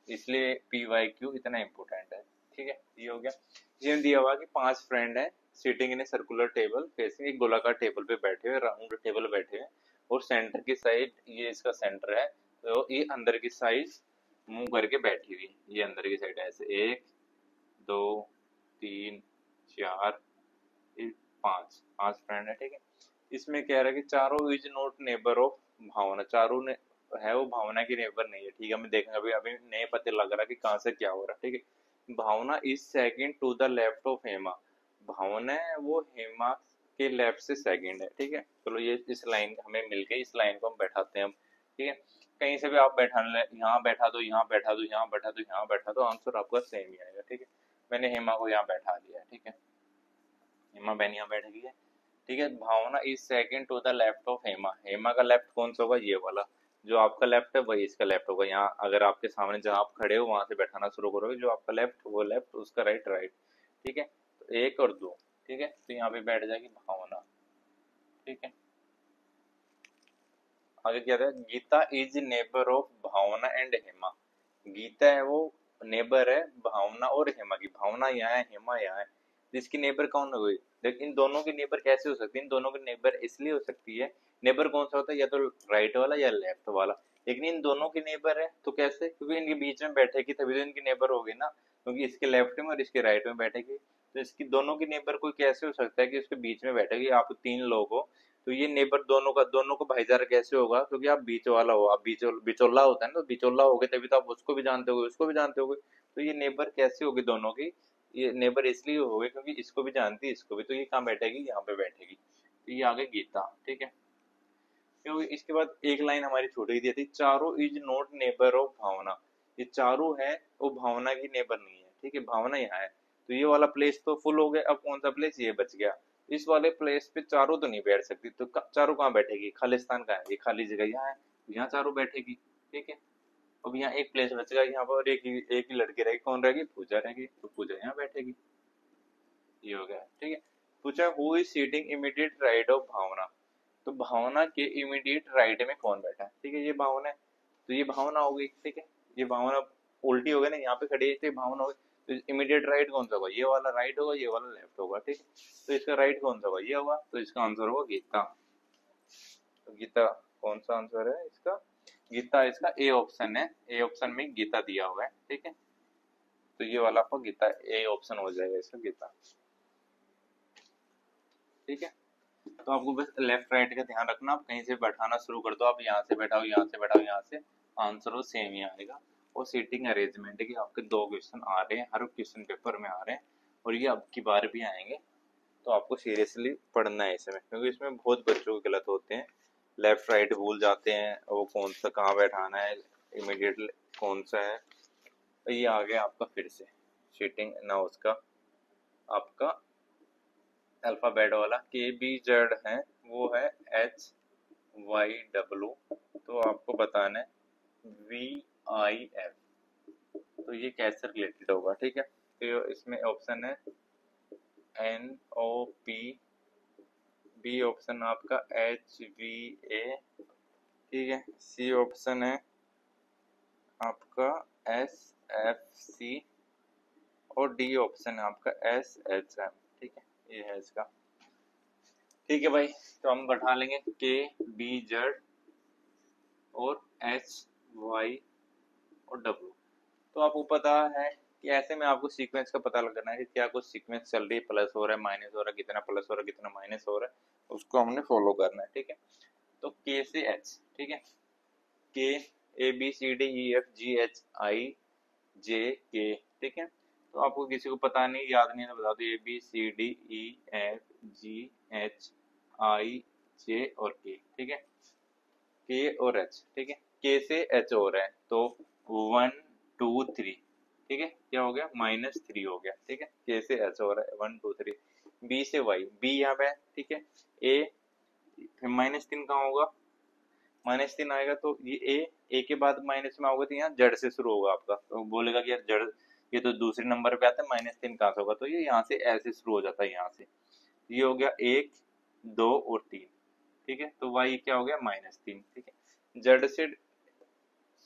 Speaker 1: इसलिए PYQ इतना इम्पोर्टेंट है, ठीक है। ये हो गया। इसमें दिया हुआ कि 5 फ्रेंड है sitting in a circular table facing, एक गोलाकार टेबल पे बैठे हुए, राउंड टेबल बैठे हुए, और सेंटर की साइड ये इसका सेंटर है, तो ये अंदर की साइड मुंह करके बैठी हुई, ये अंदर की साइड ऐसे 1 2 3 4 5 5 फ्रेंड है, ठीक है। इसमें कह रहा है कि चारों इज नॉट नेबर ऑफ भावना, चारों ने है वो भावना की नेबर नहीं है, ठीक है। हमें देखना अभी अभी नहीं पता लग रहा कि कहाँ से क्या हो रहा है, ठीक है। Bhavna is second to the left of Hema, Bhavna है वो हेमा के लेफ्ट से सेकंड है, ठीक है। चलो ये इस लाइन हमें मिल गई, इस लाइन को हम बैठाते हैं हम, ठीक है। कहीं से भी आप बैठा ले, यहाँ बैठा दो, यहाँ बैठा दो, यहाँ बैठा दो, यहाँ बैठा दो, आंसर आपका सेम ही आएगा, ठीक है। मैंने हेमा को यहाँ बैठा दिया है, ठीक है, हेमा बहन यहाँ बैठ गई है, ठीक है। Bhavna is second to the left of Hema, Hema का लेफ्ट कौन सा होगा, ये वाला, जो आपका लेफ्ट है वही इसका लेफ्ट होगा। यहाँ अगर आपके सामने जहाँ आप खड़े हो वहां से बैठाना शुरू करोगे, जो आपका लेफ्ट वो लेफ्ट, उसका राइट राइट, ठीक है। तो 1 और 2, ठीक है, तो यहाँ पे बैठ जाएगी भावना, ठीक है। आगे क्या था, Geeta is neighbour of Bhavna and Hema, Geeta है वो नेबर है भावना और हेमा की, भावना यहाँ है, हेमा यहाँ है, जिसकी नेबर कौन हो गई। लेकिन इन दोनों की नेबर कैसे हो सकती है, इन दोनों की नेबर इसलिए हो सकती है, नेबर कौन सा होता है, या तो राइट वाला या लेफ्ट वाला, लेकिन इन दोनों की नेबर है तो कैसे, क्योंकि इनके बीच में बैठेगी तभी तो इनकी नेबर होगी ना, क्योंकि इसके लेफ्ट में और इसके राइट में बैठेगी, तो इसकी दोनों की नेबर कोई कैसे हो सकता है कि इसके बीच में बैठेगी। आप 3 लोग हो, तो ये नेबर दोनों को भाईचारा कैसे होगा, क्योंकि आप बीच वाला हो, आप बिचौला होता है ना, तो बिचौला हो गए तभी तो आप उसको भी जानते होगे उसको भी जानते होगे, तो ये नेबर कैसे होगी दोनों की, ये नेबर इसलिए हो गए क्योंकि इसको भी जानती है इसको भी, तो ये कहाँ बैठेगी, यहाँ पे बैठेगी, तो ये आ गई गीता, ठीक है। क्योंकि इसके बाद एक लाइन हमारी छूट गई थी, चारों इज नॉट नेबर ऑफ भावना, ये चारों है वो भावना की नेबर नहीं है, ठीक है, भावना यहाँ है, तो ये वाला प्लेस तो फुल हो गया, अब कौन सा प्लेस ये बच गया, इस वाले प्लेस पे चारों तो नहीं बैठ सकती, तो चारों कहाँ बैठेगी, खालिस्तान का है, ये खाली जगह यहाँ है, यहाँ चारों बैठेगी, ठीक है। अब यहाँ एक प्लेस बचेगा यहाँ पर, एक ही लड़की रहेगी, कौन रहेगी, पूजा रहेगी, तो पूजा यहाँ बैठेगी। ये हो गया, ठीक है। पूछा who is sitting immediate right of Bhavna, तो भावना के इमीडिएट राइट में कौन बैठा है, ठीक है, ये भावना है, तो ये भावना हो गई, ठीक है। ये भावना उल्टी हो गई ना, यहाँ पे खड़ी है तो ये भावना हो गई, तो इमीडिएट राइट कौन सा होगा, ये वाला राइट होगा, ये वाला लेफ्ट होगा, ठीक है। तो इसका राइट कौन सा होगा, ये होगा, तो इसका आंसर होगा गीता। तो गीता कौन सा आंसर है इसका, गीता इसका ए ऑप्शन है, ए ऑप्शन में गीता दिया हुआ है, ठीक है। तो ये वाला आपका गीता ए ऑप्शन हो जाएगा इसका गीता, ठीक है। तो आपको बस लेफ्ट राइट का ध्यान रखना, आप कहीं से बैठाना शुरू कर दो, आप यहाँ से बैठाओ, यहाँ से बैठाओ, यहाँ से, आंसर वो सेम ही आएगा। और सीटिंग अरेंजमेंट है कि आपके 2 क्वेश्चन आ रहे हैं, हर क्वेश्चन पेपर में आ रहे हैं, और ये अब की बार भी आएंगे, तो आपको सीरियसली पढ़ना है इसमें, क्योंकि इसमें बहुत बच्चों के गलत होते हैं, लेफ्ट राइट भूल जाते हैं, वो कौन सा कहाँ बैठाना है, इमीडिएट कौन सा है। तो ये आ गया आपका फिर से सीटिंग ना, उसका आपका अल्फाबेट वाला के बी जेड है, वो है एच वाई डब्लू, तो आपको बताना है वी आई एफ, तो ये कैसे रिलेटेड होगा, ठीक है। तो इसमें ऑप्शन है N O P, B option आपका एच वी ए, ठीक है, सी ऑप्शन है आपका एस एफ सी, और डी ऑप्शन है आपका एस एच एम, ठीक है, ये है इसका, ठीक है भाई। तो हम बैठा लेंगे के बी जेड और एच वाई और डब्ल्यू। तो आपको पता है कि ऐसे में आपको सीक्वेंस का पता लगाना है कि क्या कुछ सीक्वेंस चल रही है, प्लस हो रहा है, माइनस हो रहा है, कितना प्लस हो रहा है, कितना माइनस हो रहा है, उसको हमने फॉलो करना है, ठीक है। तो के से एच, ठीक है, के A B C D E F G H I J K, ठीक है। तो आपको किसी को पता नहीं, याद नहीं है तो बता दो, A B C D E F G H I J और के, ठीक है, के और एच, ठीक है। के से एच हो रहा है तो 1 2 3, ठीक है, क्या हो गया, -3 हो गया, ठीक है, के से एच हो रहा है 1 2 3। बी से वाई, बी यहाँ पे है, ठीक है, ए, फिर -3 कहाँ होगा, -3 आएगा, तो ये ए के बाद माइनस में आओगे तो यहाँ जड़ से शुरू होगा आपका, तो बोलेगा कि यार जड़, ये तो दूसरे नंबर पे आता है, -3 कहाँ से होगा, तो ये यहाँ से ऐसे शुरू हो जाता है, यहाँ से ये हो गया 1 2 और 3, ठीक है। तो वाई क्या हो गया, -3, ठीक है। जेड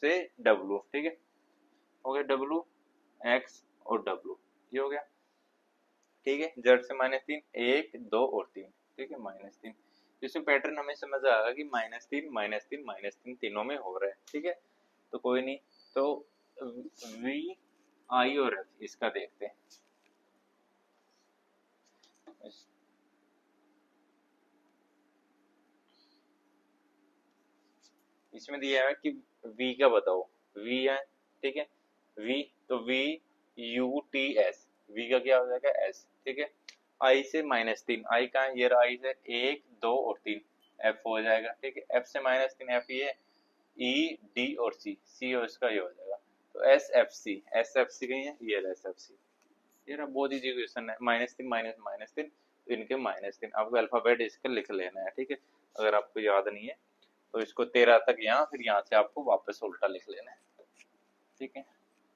Speaker 1: से डब्लू, ठीक है, हो गया डब्लू एक्स और डब्लू, ये हो गया, ठीक है। जेड से -3, 1 2 और 3, ठीक है, -3। इसमें पैटर्न हमें समझ आएगा कि -3 -3 -3 तीनों में हो रहा है, ठीक है। तो कोई नहीं, तो वी आई और एफ इसका देखते हैं। इसमें दिया है कि v का बताओ, v है, ठीक है, v, तो v u t s, v का क्या हो जाएगा s, ठीक है। i से -3, i का है, ये रहा, i से 1 2 और 3, f हो जाएगा, ठीक है। f से -3, f ये e d और c और इसका ये हो जाएगा, तो s f c कहीं है, ये एस एफ सी, ये रहा, बहुत इजी क्वेश्चन है, -3 -3 तो इनके -3, आपको अल्फाबेट इसका लिख लेना है, ठीक है। अगर आपको याद नहीं है तो इसको 13 तक यहाँ, फिर यहाँ से आपको वापस उल्टा लिख लेना है, ठीक है।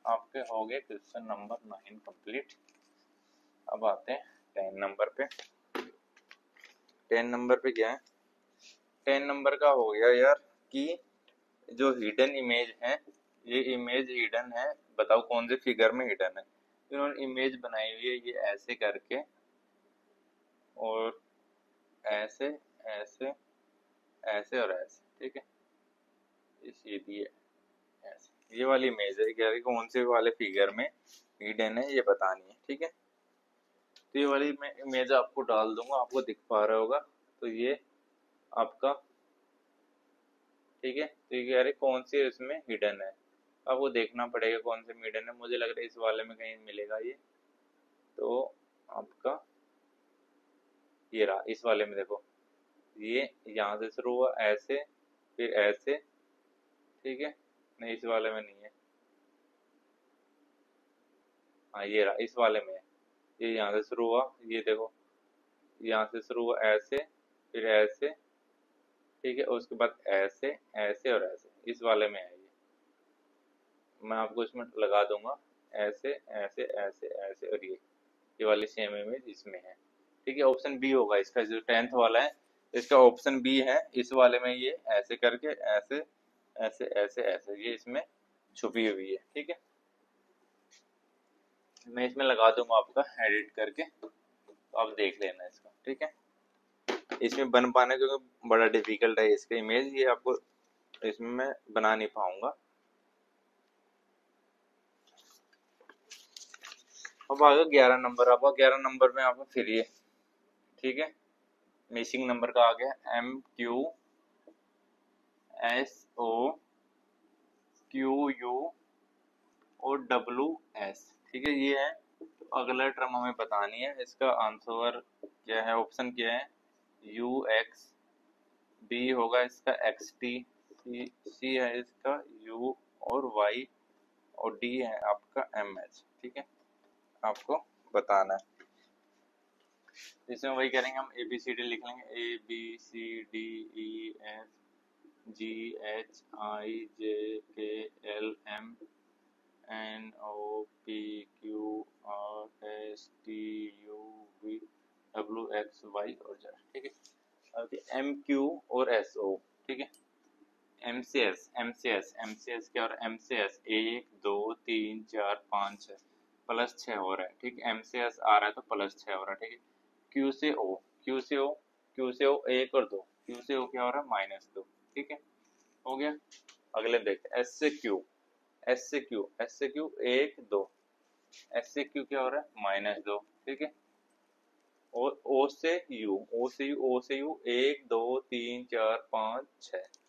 Speaker 1: आपके हो गए क्वेश्चन नंबर 9 कंप्लीट। अब आते हैं 10 नंबर पे। 10 नंबर पे क्या है, 10 नंबर का हो गया यार कि जो हिडन इमेज है, ये इमेज हिडन है, बताओ कौन से फिगर में हिडन है। इन्होंने इमेज बनाई हुई है ये ऐसे करके, और ऐसे ऐसे ऐसे और ऐसे, ठीक है, ये सीधी है ऐसे, ये वाली इमेज है, कह रही कौन से वाले फिगर में हिडन है ये बतानी है, ठीक है। तो ये वाली मैं इमेज आपको डाल दूंगा, आपको दिख पा रहा होगा, तो ये आपका, ठीक है। तो ये कह रही कौन सी इसमें हिडन है, आपको देखना पड़ेगा कौन से हिडन है, मुझे लग रहा है इस वाले में कहीं मिलेगा ये, तो आपका ये रहा, इस वाले में देखो, ये यहाँ से शुरू हुआ ऐसे, फिर ऐसे, ठीक है, नहीं इस वाले में नहीं है, हाँ ये रहा, इस वाले में है, ये यहाँ से शुरू हुआ, ये देखो यहाँ से शुरू हुआ ऐसे, फिर ऐसे, ठीक है, और उसके बाद ऐसे ऐसे और ऐसे, इस वाले में है ये, मैं आपको इसमें लगा दूंगा ऐसे ऐसे ऐसे ऐसे, और ये वाली सेम इमेज इसमें है, ठीक है। ऑप्शन बी होगा इसका, जो 10th वाला है इसका ऑप्शन बी है। इस वाले में ये ऐसे करके ऐसे ऐसे ऐसे ऐसे ये इसमें छुपी हुई है, ठीक है। मैं इसमें लगा दूंगा आपका एडिट करके, तो आप देख लेना इसका, ठीक है। इसमें बन पाना क्योंकि बड़ा डिफिकल्ट है इसका इमेज, ये आपको इसमें मैं बना नहीं पाऊंगा। अब आगे 11 नंबर, आपका 11 नंबर में आपका फिर ये, ठीक है, मिसिंग नंबर का आ गया MQSO QU और WS, ठीक है, ये है। तो अगला टर्म हमें बतानी है, इसका आंसर क्या है, ऑप्शन क्या है, UX, B होगा इसका XT, C है इसका U और Y, और D है आपका MH, ठीक है, आपको बताना है। इसमें वही करेंगे हम, ABCD लिख लेंगे, ABCDEFGHIJKLMNOPQRSTUVWXY और Z, ठीक है। अब MQ और SO, ठीक है। MCS क्या हो रहा है, MCS 1 2 3 4 5 6 प्लस 6 हो रहा है, ठीक है। MCS आ रहा है तो प्लस 6 हो रहा है, ठीक है। Q से O, Q से O 1 और 2, Q से O क्या हो रहा है, -2, ठीक है, हो गया। अगले देखते S से Q, S से Q 1 2, S से Q क्या हो रहा है, -2, ठीक है। और O से U, O से U 1 2 3 4 5 6,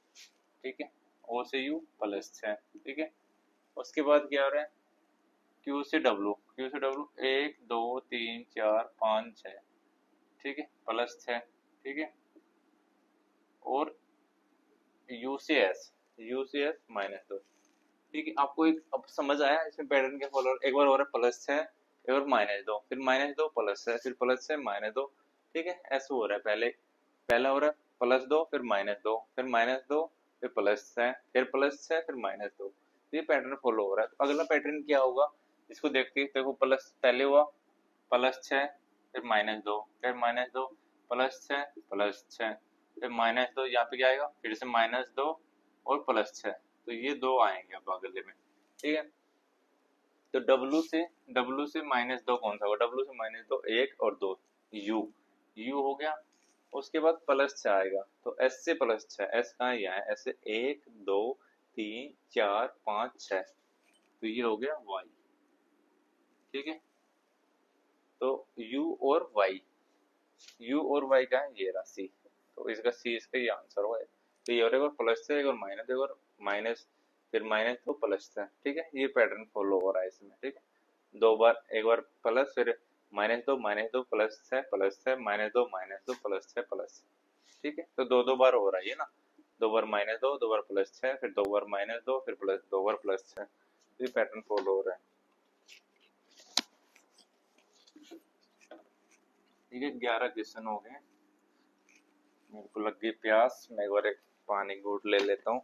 Speaker 1: ठीक है। O से U +6, ठीक है। उसके बाद क्या हो रहा है, Q से W, 1 2 3 4 5 6, ठीक है, +6, ठीक है। और U से S -2, ठीक है। आपको एक अब समझ आया इसमें पैटर्न के फॉलोअर, एक बार हो रहा है +6, एक बार -2, फिर -2 +6, फिर +6 -2, ठीक है, ऐसे हो रहा है। पहला हो रहा है +2 फिर -2 फिर -2 फिर +6 फिर +6 फिर -2, ये पैटर्न फॉलो हो रहा है। तो अगला पैटर्न क्या होगा, इसको देखते देखो, प्लस पहले हुआ +6 फिर -2 फिर -2 +6 +6 फिर -2, यहाँ पे क्या आएगा, फिर से -2 और +6, तो ये दो आएंगे अब अगले में, ठीक है। तो W से -2 कौन सा होगा, W से -2 1 और 2, U हो गया। उसके बाद +6 आएगा, तो S से +6, S कहाँ, यहाँ है, S से 1 2 3 4 5 6, तो ये हो गया Y, ठीक है। तो U और Y का है ये राशि, तो इसका C, इसका ये आंसर होगा। तो ये और एक +6 एक और माइनस, एक और माइनस, फिर -2 +6, ठीक है, ये पैटर्न फॉलो हो रहा है इसमें, ठीक है। दो बार, एक बार प्लस, फिर -2 +6 +6 -2 +6 +6, ठीक है। तो दो बार हो रहा है ये ना, दो बार -2 दो बार +6 फिर दो बार -2 फिर दो बार +6, ये पैटर्न फॉलो हो रहा है, ठीक है। 11 क्वेश्चन हो गए। मेरे को लग गई प्यास, मैं एक बार एक पानी घूंट ले लेता हूँ।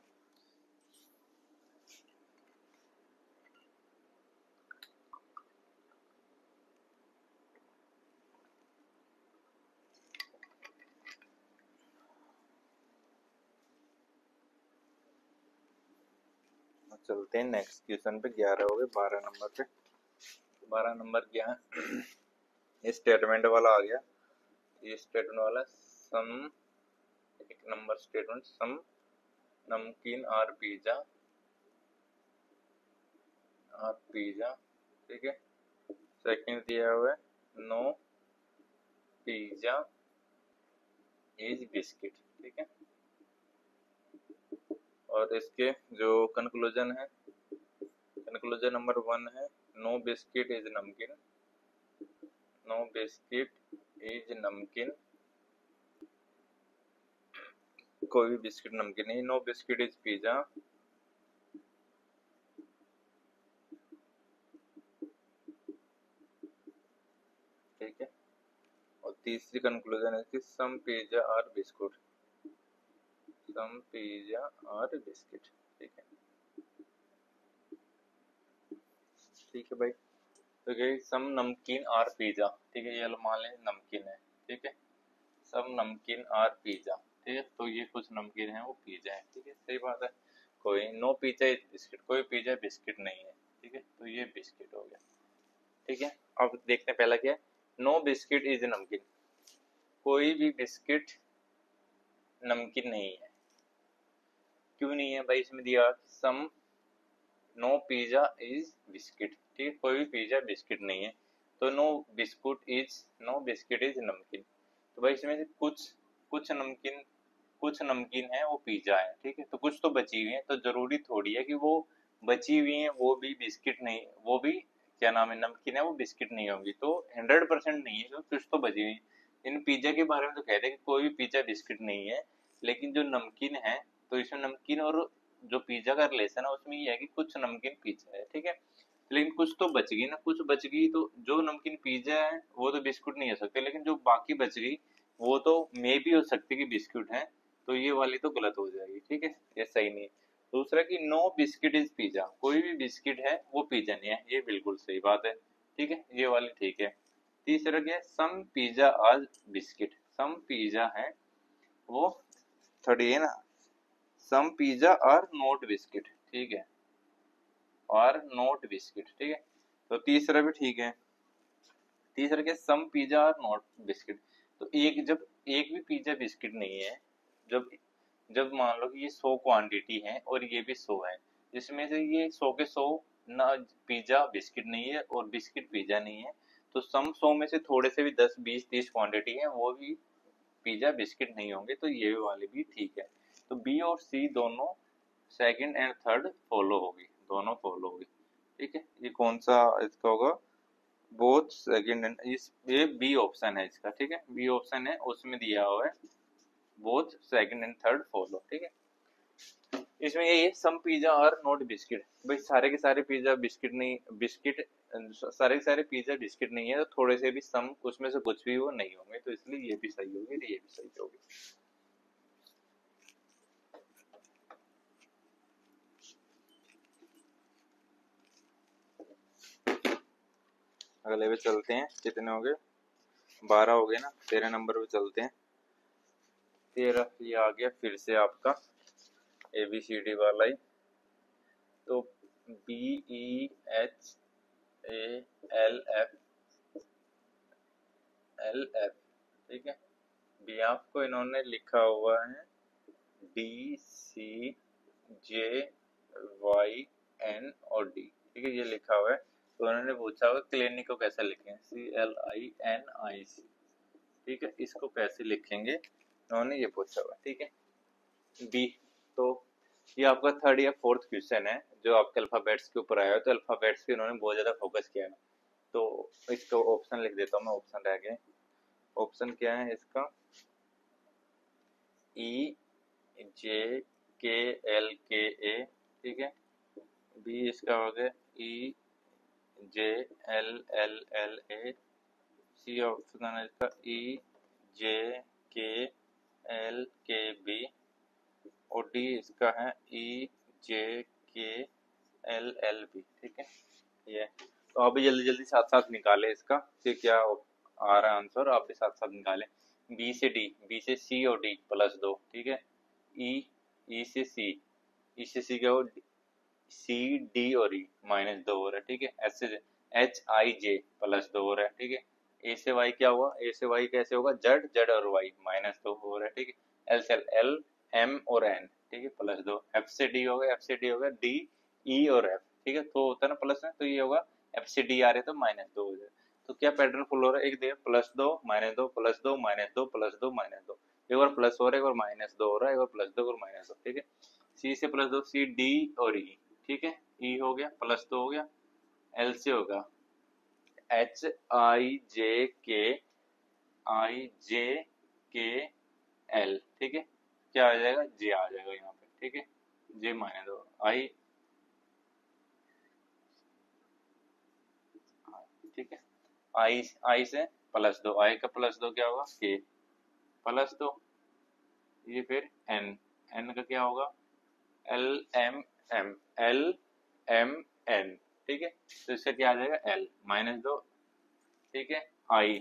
Speaker 1: चलते हैं नेक्स्ट क्वेश्चन पे। 11 हो गए, 12 नंबर पे। 12 नंबर क्या है, ये स्टेटमेंट वाला आ गया। ये स्टेटमेंट वाला सम, एक नंबर स्टेटमेंट, सम नमकीन आर पिज्जा, ठीक है। सेकंड दिया हुआ है नो पिज्जा इज बिस्किट, ठीक है। और इसके जो कंक्लूजन है, कंक्लूजन नंबर 1 है नो बिस्किट इज नमकीन, नो बिस्किट इज नमकीन, कोई भी बिस्किट नमकीन नहीं। नो बिस्किट इज पिज्जा, ठीक है। और तीसरी कंक्लूजन है कि some pizza are biscuit, some pizza are biscuit, ठीक है। ठीक है भाई। तो क्या सम नमकीन और पिज्जा, ठीक है, ये मान लें नमकीन है, ठीक है, सम नमकीन और पिज्जा, ठीक है, तो ये कुछ नमकीन है वो पिज्जा है, ठीक है, सही बात है। कोई नो पिज्जा इज बिस्किट, कोई पिज्जा बिस्किट नहीं है, ठीक है, तो ये बिस्किट हो गया, ठीक है। अब देखते हैं पहला क्या है, नो बिस्किट इज नमकीन, कोई भी बिस्किट नमकीन नहीं है। क्यों नहीं है भाई, इसमें दिया सम नो पिज्जा इज बिस्किट, ठीक है, कोई भी पिज्जा बिस्किट नहीं है, तो नो बिस्किट इज नमकीन। तो भाई इसमें से कुछ नमकीन है वो पिज्जा है, ठीक है, तो कुछ तो बची हुई है, तो जरूरी थोड़ी है कि वो बची हुई है वो भी बिस्किट नहीं, वो भी क्या नाम है नमकीन है वो बिस्किट नहीं होगी, तो 100% नहीं है, तो कुछ तो बची हुई है। इन पिज्जा के बारे में तो कहते हैं कि कोई भी पिज्जा बिस्किट नहीं है, लेकिन जो नमकीन है, तो इसमें नमकीन और जो पिज्जा का रिलेशन है उसमें ये है कि कुछ नमकीन पिज्जा है, ठीक है, लेकिन कुछ तो बच गई ना, कुछ बच गई, तो जो नमकीन पिज्जा है वो तो बिस्कुट नहीं हो सकते, लेकिन जो बाकी बच गई वो तो मे भी हो सकती कि बिस्कुट है, तो ये वाली तो गलत हो जाएगी, ठीक है, ये सही नहीं है। दूसरा कि नो बिस्किट इज पिज्जा, कोई भी बिस्किट है वो पिज्जा नहीं है, ये बिल्कुल सही बात है, ठीक है, ये वाली ठीक है। तीसरा क्या है, सम पिज्जा आज बिस्किट, सम पिज्जा है वो थोड़ी है ना, सम पिज्जा आर नॉट बिस्किट, ठीक है, और नॉट बिस्किट, ठीक है, तो तीसरा भी ठीक है। तीसरा क्या, सम पिज्जा आर नॉट बिस्किट, तो जब एक भी पिज्जा बिस्किट नहीं है, जब जब मान लो कि ये 100 क्वांटिटी है और ये भी 100 है, जिसमें से ये 100 के 100 ना पिज्जा बिस्किट नहीं है और बिस्किट पिज्जा नहीं है, तो सम 100 में से थोड़े से भी 10 20 30 क्वांटिटी है वो भी पिज्जा बिस्किट नहीं होंगे, तो ये वाली भी ठीक है। तो बी और सी दोनों सेकंड एंड थर्ड फॉलो होगी, दोनों फॉलो होगी, ठीक है। ये कौन सा इसका होगा, बोथ सेकंड एंड, इस ये बी ऑप्शन है इसका, ठीक है, बी ऑप्शन है उसमें दिया हुआ है both second and third follow, ठीक है। इसमें यही है सम पिज्जा और नॉट बिस्किट, भाई सारे के सारे पिज्जा बिस्किट नहीं, बिस्किट सारे के सारे पिज्जा बिस्किट नहीं है, तो थोड़े से भी सम कुछ में से कुछ भी वो नहीं होंगे, तो इसलिए ये भी सही होगी, ये भी सही होगी। अगले पे चलते हैं, कितने हो गए, 12 हो गए ना, 13 नंबर पे चलते हैं। 13 ये आ गया फिर से आपका ABCD वाला ही, तो BEHALFLF, ठीक है, बी आपको इन्होंने लिखा हुआ है DCJYN और D, ठीक है, ये लिखा हुआ है, तो उन्होंने पूछा हुआ क्लिनिक को कैसे लिखें, CLINIC, ठीक है, इसको कैसे लिखेंगे उन्होंने ये पूछा हुआ, ठीक है। बी, तो ये आपका थर्ड या फोर्थ क्वेश्चन है जो आपके अल्फाबेट्स के ऊपर आया है, तो अल्फाबेट्स पे इन्होंने बहुत ज्यादा फोकस किया है, तो इसका ऑप्शन लिख देता हूँ मैं, ऑप्शन रह गए, ऑप्शन क्या है इसका, EJKLKA, ठीक है, बी इसका हो गया EJLLLA, सी ऑप्शन है इसका EJKLKB, और डी इसका है EJKLLB, ठीक है, ये तो अभी जल्दी जल्दी साथ साथ निकाले इसका कि क्या आ रहा है आंसर, आप भी साथ साथ निकालें। बी से डी, बी से सी और डी +2, ठीक है, ई ई से सी, ई से सी क्या हो, सी डी और ई -2 हो रहा है, ठीक है, एच से HIJ +2 हो रहा है, ठीक है, ए से वाई क्या हुआ, ए से वाई कैसे होगा, जेड, जेड और वाई -2 हो रहा है, ठीक है, एल से एल एम और एन, ठीक है, +2, एफ से डी होगा, एफ से डी होगा डी ई और एफ, ठीक है, तो होता है ना प्लस में, तो ये होगा एफ से डी आ रहे तो -2 हो जाए, तो क्या पैटर्न फुल हो रहा है, एक देखिए +2 -2 +2 -2 +2 -2, एक बार प्लस हो रहा है, एक बार -2 हो रहा है, एक बार +2 और -2, ठीक है, सी से +2 सी डी और ई, ठीक है, ई हो गया +2 हो गया, एल से होगा HIJKL, ठीक है, क्या आ जाएगा, जे आ जाएगा यहाँ पे, ठीक है, जे -2 आई, ठीक है, आई से +2, आई का +2 क्या होगा, के +2, ये फिर एन, एन का क्या होगा, एल एम एन, ठीक है। तो इसका क्या आ जाएगा L -2, ठीक है। I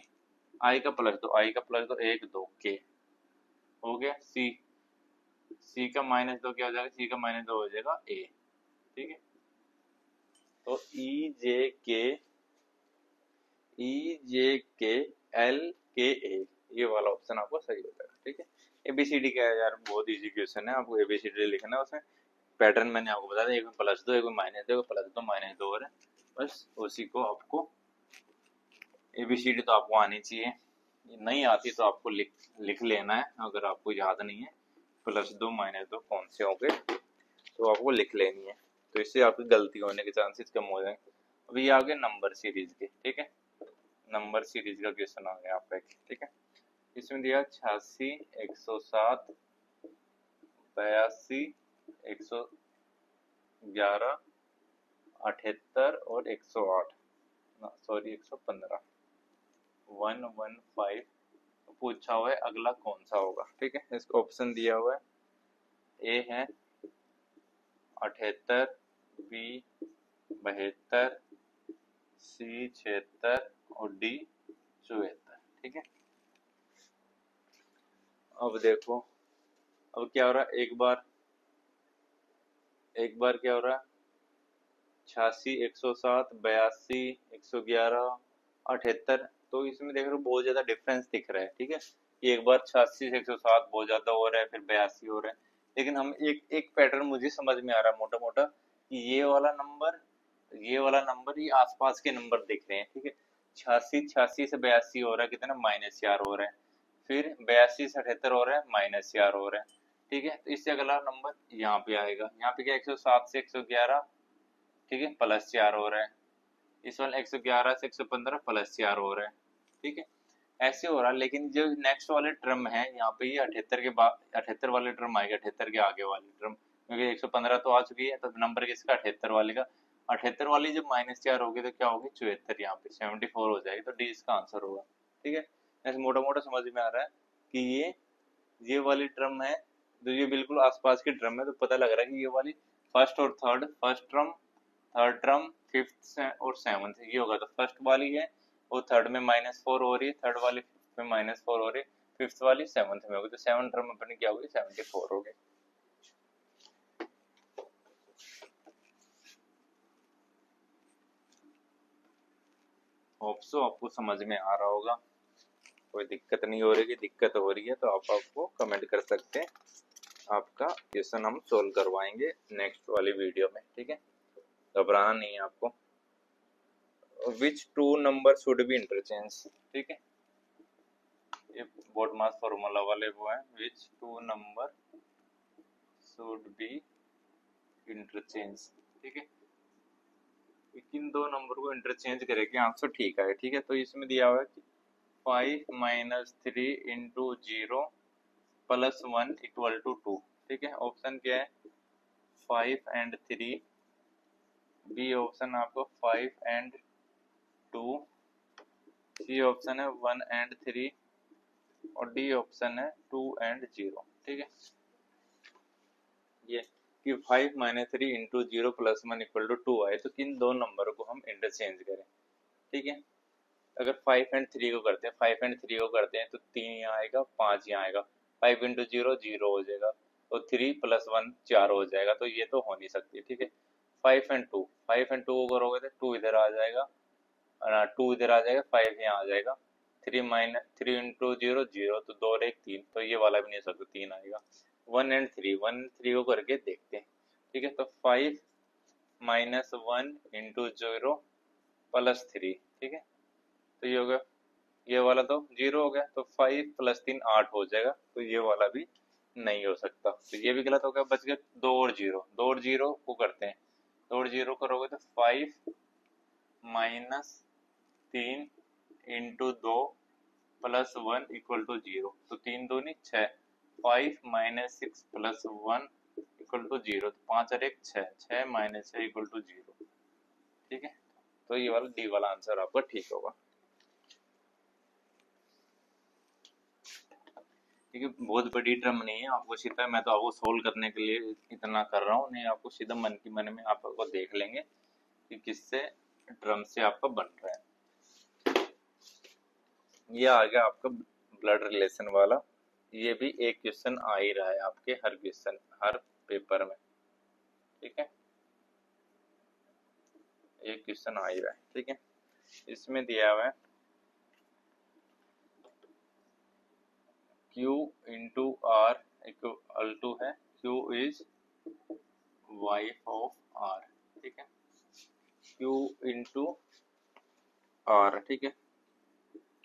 Speaker 1: का प्लस 2, I का प्लस 2 1 2 K हो गया। C का -2 क्या हो जाएगा, C का -2 हो जाएगा A, ठीक है। तो E L K A ये वाला ऑप्शन आपको सही हो जाएगा, ठीक है। ABCD का यार बहुत इजी क्वेश्चन है, आपको ABCD लिखना है, उसमें पैटर्न मैंने आपको बता दिया, एक में +2 एक में -2 एक में +2 -2 और है, बस उसी को आपको ABCD तो आपको आनी चाहिए, नहीं आती तो आपको लिख लेना है, अगर आपको याद नहीं है +2 -2 कौन से होंगे तो आपको लिख लेनी है, तो इससे आपकी गलती होने के चांसेस कम हो जाएंगे। अभी आ गए नंबर सीरीज के, ठीक है। नंबर सीरीज का क्वेश्चन आ गया आपका, ठीक है। इसमें दिया 86 107 82 111 78 और 108 सॉरी 115 115 पूछा हुआ है, अगला कौन सा होगा, ठीक है। इसका ऑप्शन दिया हुआ है, ए है 78, बी 72, सी 76 और डी 74, ठीक है। अब देखो, अब क्या हो रहा है, एक बार क्या हो रहा है 86 107 82 111 78, तो इसमें देख रहे हो बहुत ज्यादा डिफरेंस दिख रहा है, ठीक है। एक बार 86 से 107 बहुत ज्यादा हो रहा है, फिर 82 हो रहा है, लेकिन हम एक पैटर्न मुझे समझ में आ रहा है मोटा मोटा कि ये वाला नंबर ये आसपास के नंबर दिख रहे हैं, ठीक है। 86 से 82 हो रहा है, कितना -4 हो रहा है, फिर 82 से 78 हो रहा है -4 हो रहा है, ठीक है। तो इससे अगला नंबर यहाँ पे आएगा, यहाँ पे क्या 107 से 111, ठीक है, +4 हो रहा है, इस वाले 111 से 115 +4 हो रहा है, ठीक है। ऐसे हो रहा है, लेकिन जो नेक्स्ट वाले टर्म है यहाँ पे ये 78 के बाद 78 वाले टर्म आएगा, 78 के आगे वाली टर्म, क्योंकि 115 तो आ चुकी है, तो नंबर किसका 78 वाले का, 78 वाली जब -4 होगी तो क्या होगी 74, यहाँ पे 74 हो जाएगी, तो डी इसका आंसर होगा, ठीक है। ऐसे मोटा मोटा समझ में आ रहा है कि ये वाली टर्म है, तो ये बिल्कुल आसपास की टर्म है, तो पता लग रहा है कि ये वाली first term third term fifth और सेवंथ ये होगा, तो फर्स्ट वाली है वो थर्ड में -4 हो रही है, थर्ड वाली फिफ्थ में -4 हो रही है, फिफ्थ वाली सेवंथ में होगी, तो सेवन टर्म अपनी क्या होगी 74 हो गई। होप सो आपको समझ में आ रहा होगा, कोई दिक्कत नहीं हो रही, दिक्कत हो रही है तो आप आपको कमेंट कर सकते हैं, आपका क्वेश्चन हम सोल्व करवाएंगे नेक्स्ट वाली वीडियो में, ठीक है। घबराना नहीं है आपको। Which two number should be interchange, ठीक है, ये बोर्ड मास फॉर्मूला वाले वो है, which two number should be interchange, ठीक है। किन दो नंबर को इंटरचेंज करेंगे आंसर ठीक है, ठीक है। तो इसमें दिया हुआ है कि 5 - 3 × 0 + 1 = 2, ठीक है। ऑप्शन क्या है 5 and 3, बी ऑप्शन आपको 5 and 2, सी ऑप्शन है 1 and 3 और डी ऑप्शन है 2 and 0, ठीक है। ये कि 5 - 3 × 0 + 1 = 2 आए, तो किन दो नंबर को हम इंटरचेंज करें, ठीक है। अगर 5 and 3 को करते हैं, 5 and 3 को करते हैं तो 3 यहाँ आएगा 5 यहाँ आएगा, 5 × 0 0 हो जाएगा, और 3 + 1 4 हो जाएगा, तो ये तो हो नहीं सकती, ठीक है। 5 and 2 को करोगे तो 2 इधर आ जाएगा, 2 इधर आ जाएगा, 5 यहाँ आ जाएगा, 3 × 0 0, तो 2 और 1 3, तो ये वाला भी नहीं हो सकता, 3 आएगा। 1 and 3 को करके देखते हैं, ठीक है। तो 5 - 1 × 0 + 3, ठीक है, तो ये हो गया, ये वाला तो 0 हो गया, तो 5 + 3 8 हो जाएगा, तो ये वाला भी नहीं हो सकता, तो ये भी गलत हो गया, बच गया 2 और 0, 2 और 0 को करते हैं, 2 और 0 करोगे तो 5 - 3 × 2 + 1 = 0, तो 3 दूनी 6, 5 - 6 + 1 = 0, तो 5 और 1 6, 6 - 6 = 0, ठीक है। तो ये वाला डी वाला आंसर आपका ठीक होगा, ठीक है। बहुत बड़ी टर्म नहीं है, आपको सीधा मैं तो आपको सोल्व करने के लिए इतना कर रहा हूँ, नहीं आपको सीधा मन की मन में आपको देख लेंगे, कि किससे ड्रम से आपका बन रहा है। ये आ गया आपका ब्लड रिलेशन वाला। ये भी एक क्वेश्चन आ ही रहा है आपके हर पेपर में, ठीक है, एक क्वेश्चन आ ही रहा है, ठीक है। इसमें दिया हुआ है Q into R equal to है Q is wife of R, ठीक है, Q इंटू आर, ठीक है,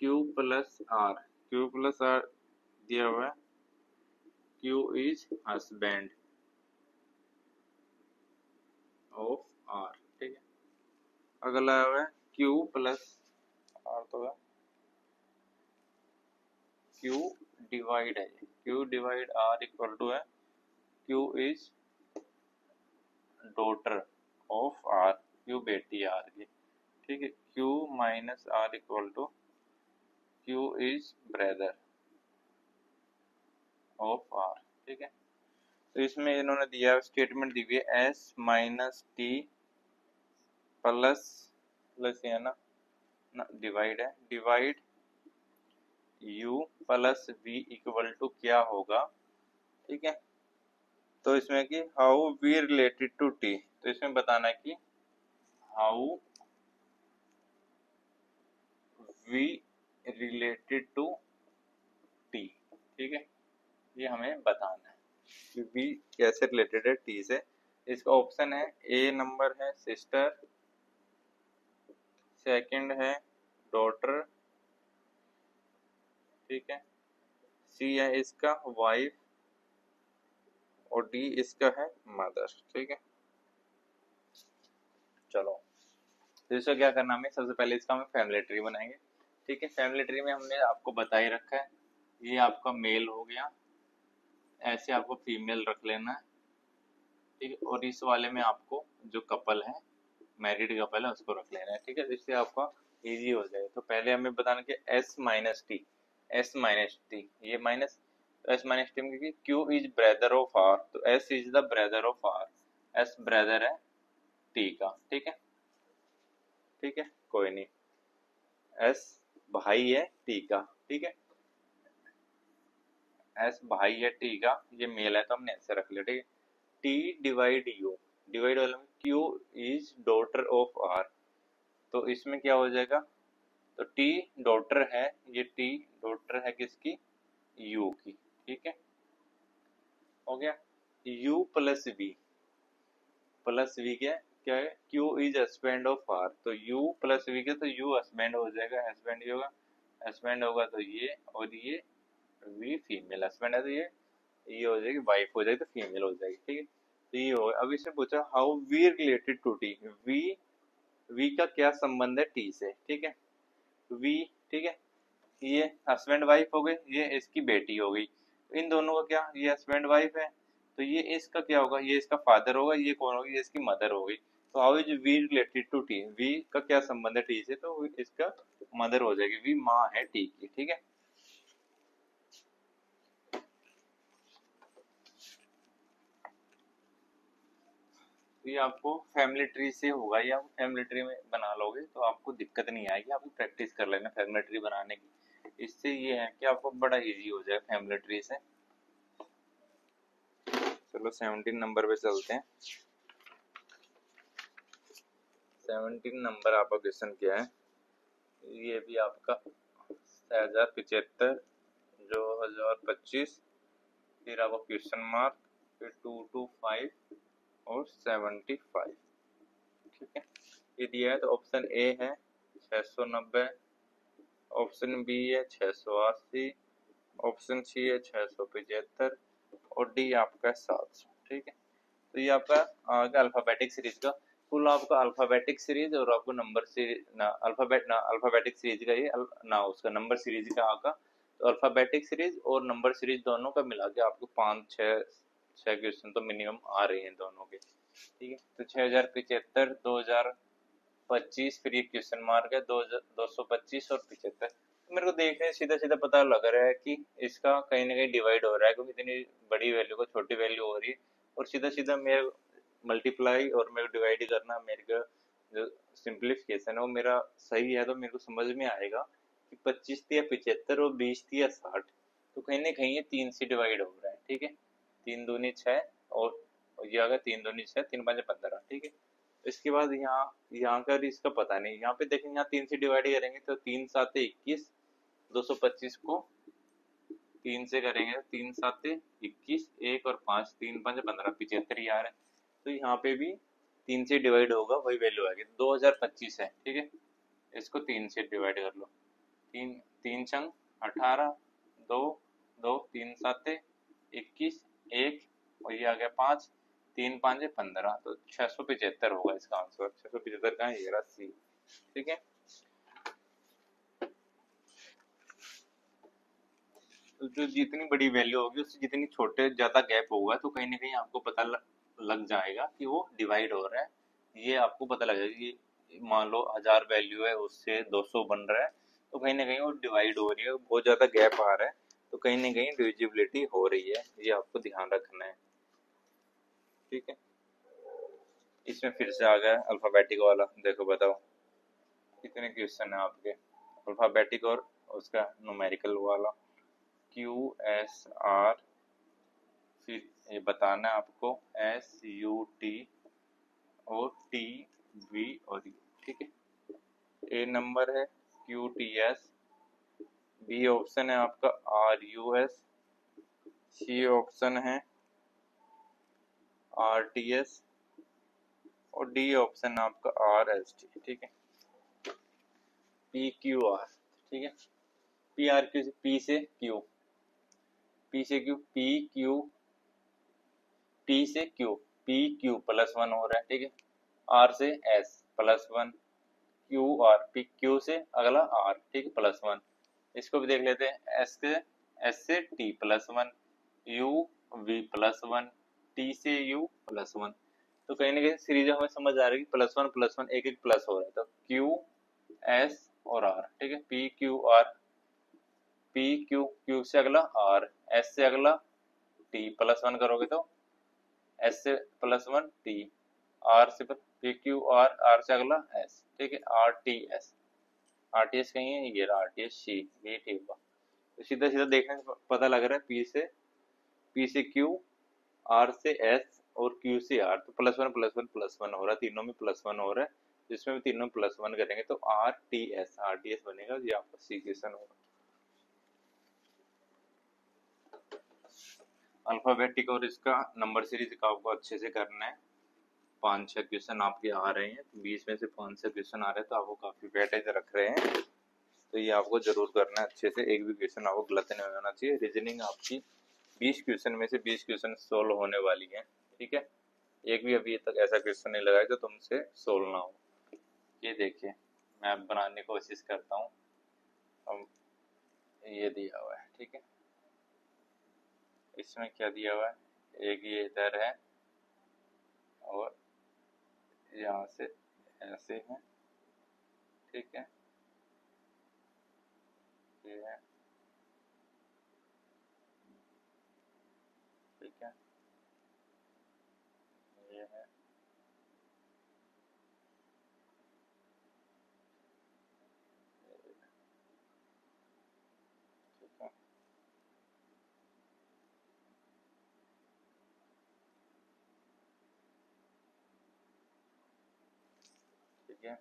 Speaker 1: Q प्लस आर दिया हुआ है Q is husband of R, ठीक है। अगला है Q प्लस आर, तो है Q डिवाइड है, Q divide R equal to है Q is daughter of R, Q बेटी R की, ठीक है। Q minus R equal to Q is brother of R, ठीक है। तो इसमें इन्होंने दिया स्टेटमेंट दी हुई है S माइनस टी प्लस है ना डिवाइड है, divide U plus V equal to क्या होगा, ठीक है। तो इसमें कि how V related to T, तो इसमें बताना है कि how V related to T, ठीक है, ये हमें बताना है कि वी कैसे रिलेटेड है टी से। इसका ऑप्शन है ए नंबर है सिस्टर, सेकंड है डॉटर, ठीक है, सी है इसका वाइफ और डी इसका है मदर, ठीक है। चलो तो इसका क्या करना हमें, सबसे पहले इसका हम फैमिली ट्री बनाएंगे, ठीक है। फैमिली ट्री में हमने आपको बता ही रखा है, ये आपका मेल हो गया, ऐसे आपको फीमेल रख लेना है, ठीक है, और इस वाले में आपको जो कपल है, मैरिड कपल है, उसको रख लेना है, ठीक है, जिससे आपका इजी हो जाए। तो पहले हमें बताना कि एस माइनस टी, ये माइनस एस माइनस टी में Q is brother of R, तो S is the brother of R, S brother है टी का, ठीक है, ठीक है, कोई नहीं, एस भाई है टी का, ठीक है, एस भाई है टी का, ये मेल है तो हमने ऐसे रख लिया, ठीक है। टी डिवाइड यू, डिवाइड वाले में Q is daughter of R, तो इसमें क्या हो जाएगा, तो टी डॉटर है, ये टी डॉटर है किसकी, यू की, ठीक है, हो गया। यू प्लस वी क्या है, Q is husband of R, तो यू प्लस वी के, तो यू हस्बैंड हो जाएगा, हस्बैंड ही होगा, हस्बैंड होगा तो ये, और ये वी फीमेल, हस्बैंड है तो ये हो जाएगी वाइफ, हो जाएगी तो फीमेल हो जाएगी, ठीक है। तो ये होगा। अब इसने पूछा how V related to T, V का क्या संबंध है टी से, ठीक है, वी, ठीक है, ये हस्बैंड वाइफ हो गई, ये इसकी बेटी हो गई, इन दोनों का क्या, ये हस्बैंड वाइफ है, तो ये इसका क्या होगा, ये इसका फादर होगा, ये कौन होगी, ये इसकी मदर हो गई। तो how is V related to T, V का क्या संबंध है टी से, तो इसका मदर हो जाएगी, वी माँ है टी की, ठीक है। ये आपको फैमिली ट्री से होगा, या आप फैमिली ट्री में बना लोगे तो आपको दिक्कत नहीं आएगी, आपको प्रैक्टिस कर लेना फैमिली ट्री बनाने की, इससे ये है कि आपको बड़ा इजी हो जाए फैमिली ट्री से। चलो 17 नंबर पे चलते हैं। 17 नंबर आपका क्वेश्चन क्या है, ये भी आपका 1075 जो 1025, फिर आपका क्वेश्चन मार्क, फिर 225 और 75, ठीक है। ये दिया है तो ऑप्शन ए है 690, ऑप्शन बी है 680, ऑप्शन सी है 675 और डी आपका 700, ठीक है। तो ये आपका आ गया अल्फाबेटिक सीरीज का फुल, आपका अल्फाबेटिक सीरीज और आपको नंबर सीरीज ना अल्फाबेटिक सीरीज का ये ना उसका नंबर सीरीज का आका, तो अल्फाबेटिक सीरीज और नंबर सीरीज दोनों का मिला के आपको 5-6 क्वेश्चन तो मिनिमम आ रहे हैं दोनों के, ठीक है। तो 6075, 2025, फिर ये क्वेश्चन मार्क है 225 और 75। तो मेरे को देखने सीधा सीधा पता लग रहा है कि इसका कहीं ना कहीं डिवाइड हो रहा है, क्योंकि इतनी बड़ी वैल्यू को छोटी वैल्यू हो रही है, और सीधा सीधा मेरे मल्टीप्लाई और मेरे डिवाइड करना मेरे को जो सिंप्लीफिकेशन है वो मेरा सही है तो मेरे को समझ में आएगा कि 25 या 75 और 20 या 60, तो कहीं ना कहीं ये 3 से डिवाइड हो रहा है। ठीक है, 3 दूनी 6 और ये आ गया 3 दूनी 6, 3 5 15। ठीक है, इसके बाद यहाँ यहाँ का इसका पता नहीं, यहाँ पे देखेंगे यहाँ 3 से डिवाइड करेंगे तो 3 7 21, 225 को 3 से करेंगे तो 3 7 21, 1 और 5, 3 5 15, 75 ही आ रहा है। तो यहाँ पे भी 3 से डिवाइड होगा वही वैल्यू आएगी, 2025 है। ठीक है, इसको 3 से डिवाइड कर लो, 3 3 छंग 18, 2 2 3 7 21, 1 और ये आ गया 5, 3 5 15, तो 675 होगा इसका आंसर। 675 का है, ये रहा सी। ठीक है, तो जो जितनी बड़ी वैल्यू होगी उससे जितनी छोटे ज्यादा गैप होगा तो कहीं ना कहीं आपको पता लग जाएगा कि वो डिवाइड हो रहा है। ये आपको पता लगेगा कि मान लो 1000 वैल्यू है उससे 200 बन रहा है, तो कहीं ना कहीं वो डिवाइड हो रही है, बहुत ज्यादा गैप आ रहा है, तो कहीं ना कहीं डिविजिबिलिटी हो रही है, ये आपको ध्यान रखना है। ठीक है, इसमें फिर से आ गया अल्फाबेटिक वाला, देखो बताओ कितने क्वेश्चन है आपके, अल्फाबेटिक और उसका न्यूमेरिकल वाला, QSR, फिर ये बताना है आपको SUT और TV और U। ठीक है, ए नंबर है QTS, बी ऑप्शन है आपका RUS, सी ऑप्शन है RTS और डी ऑप्शन आपका RST। ठीक है, PQR। ठीक है, PRQ से P से Q, P से Q, P से Q, PQ +1 हो रहा है। ठीक है, R से S +1, QR, PQ से अगला R, ठीक है, +1। इसको भी देख लेते हैं, S से T +1, U V +1, T से U +1। तो कहीं ना कहीं सीरीज हमें समझ आ रही है +1 एक एक प्लस हो रहा है, तो Q S और R। ठीक है, P Q से अगला R, S से अगला T +1 करोगे तो S से +1 T, R से PQR, R से अगला S। ठीक है, RTS कहीं है, ये RTS C, ये ठीक हुआ। तो सीधा सीधा देखने से पता लग रहा है P से Q, R से S और Q से R, तो +1 हो रहा है, तीनों में +1 हो रहा है, जिसमें भी तीनों +1 करेंगे तो RTS बनेगा, ये आपका सी क्वेश्चन होगा। अल्फाबेटिक और इसका नंबर सीरीज का आपको अच्छे से करना है, 5-6 क्वेश्चन आपके आ रहे हैं, 20 में से 5-6 क्वेश्चन आ रहे हैं, तो आपको काफी वेटेज रख रहे हैं, तो ये आपको जरूर करना है अच्छे से, एक भी क्वेश्चन आपको गलत नहीं होना चाहिए। रीजनिंग आपकी 20 क्वेश्चन में से 20 क्वेश्चन सोल्व होने वाली है। ठीक है, एक भी अभी तक ऐसा क्वेश्चन नहीं लगा है जो तुमसे सोल्व ना हो। ये देखिए, मैं बनाने की कोशिश करता हूँ, अब ये दिया हुआ है। ठीक है, इसमें क्या दिया हुआ है, एक ये इधर है और यहाँ से ऐसे है। ठीक है, ये है। ठीक है, ये है। ठीक है, ठीक है,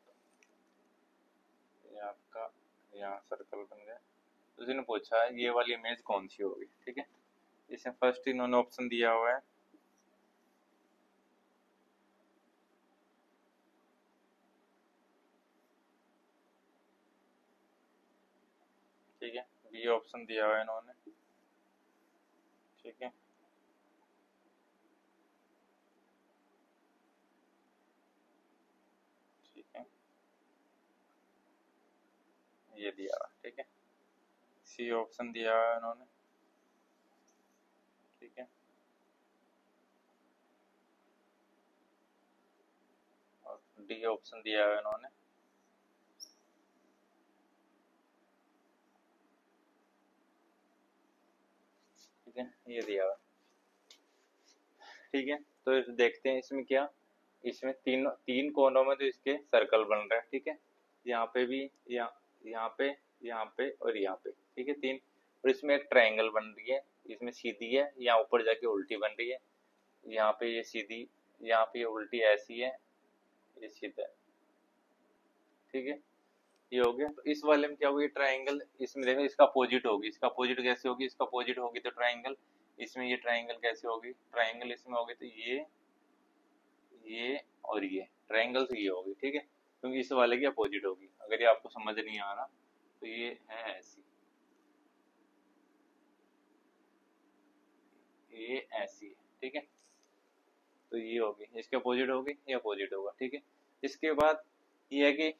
Speaker 1: ये आपका यहाँ सर्कल बन गया। तो इसने पूछा है ये वाली इमेज कौन सी होगी। ठीक है, इसमें फर्स्ट इन्होंने ऑप्शन दिया हुआ है, ठीक है, बी ऑप्शन दिया हुआ है इन्होंने। ठीक है, ठीक है, ये दिया हुआ। ठीक है, सी ऑप्शन दिया हुआ है इन्होंने। ठीक है, और डी ऑप्शन दिया हुआ है इन्होंने। ठीक है, ये दिया हुआ। ठीक है, तो देखते हैं इसमें क्या, इसमें तीन तीन कोनों में तो इसके सर्कल बन रहा है, ठीक है। यहाँ पे भी, यहाँ पे, यहाँ पे और यहाँ पे, ठीक है, तीन। और इसमें एक ट्रायंगल बन रही है, इसमें सीधी है, यहाँ ऊपर जाके उल्टी बन रही है, यहाँ पे ये सीधी, यहाँ पे ये उल्टी ऐसी है, ये सीधा है, ठीक है। ये हो गया। तो इस वाले में क्या होगी, ट्रायंगल, इसमें देखो इसका अपोजिट होगी, इसका अपोजिट कैसे होगी, इसका अपोजिट होगी तो ट्रायंगल, इसमें ये ट्रायंगल कैसे होगी, ट्रायंगल इसमें होगी तो ये और ये ट्रायंगल से ये होगी, ठीक है, क्योंकि इस वाले की अपोजिट होगी। अगर ये आपको समझ नहीं आ रहा तो ये है ऐसी, ये ऐसी है, ठीक है। तो ये होगी, इसके अपोजिट होगी, ये अपोजिट होगा, ठीक है। इसके बाद ये है कि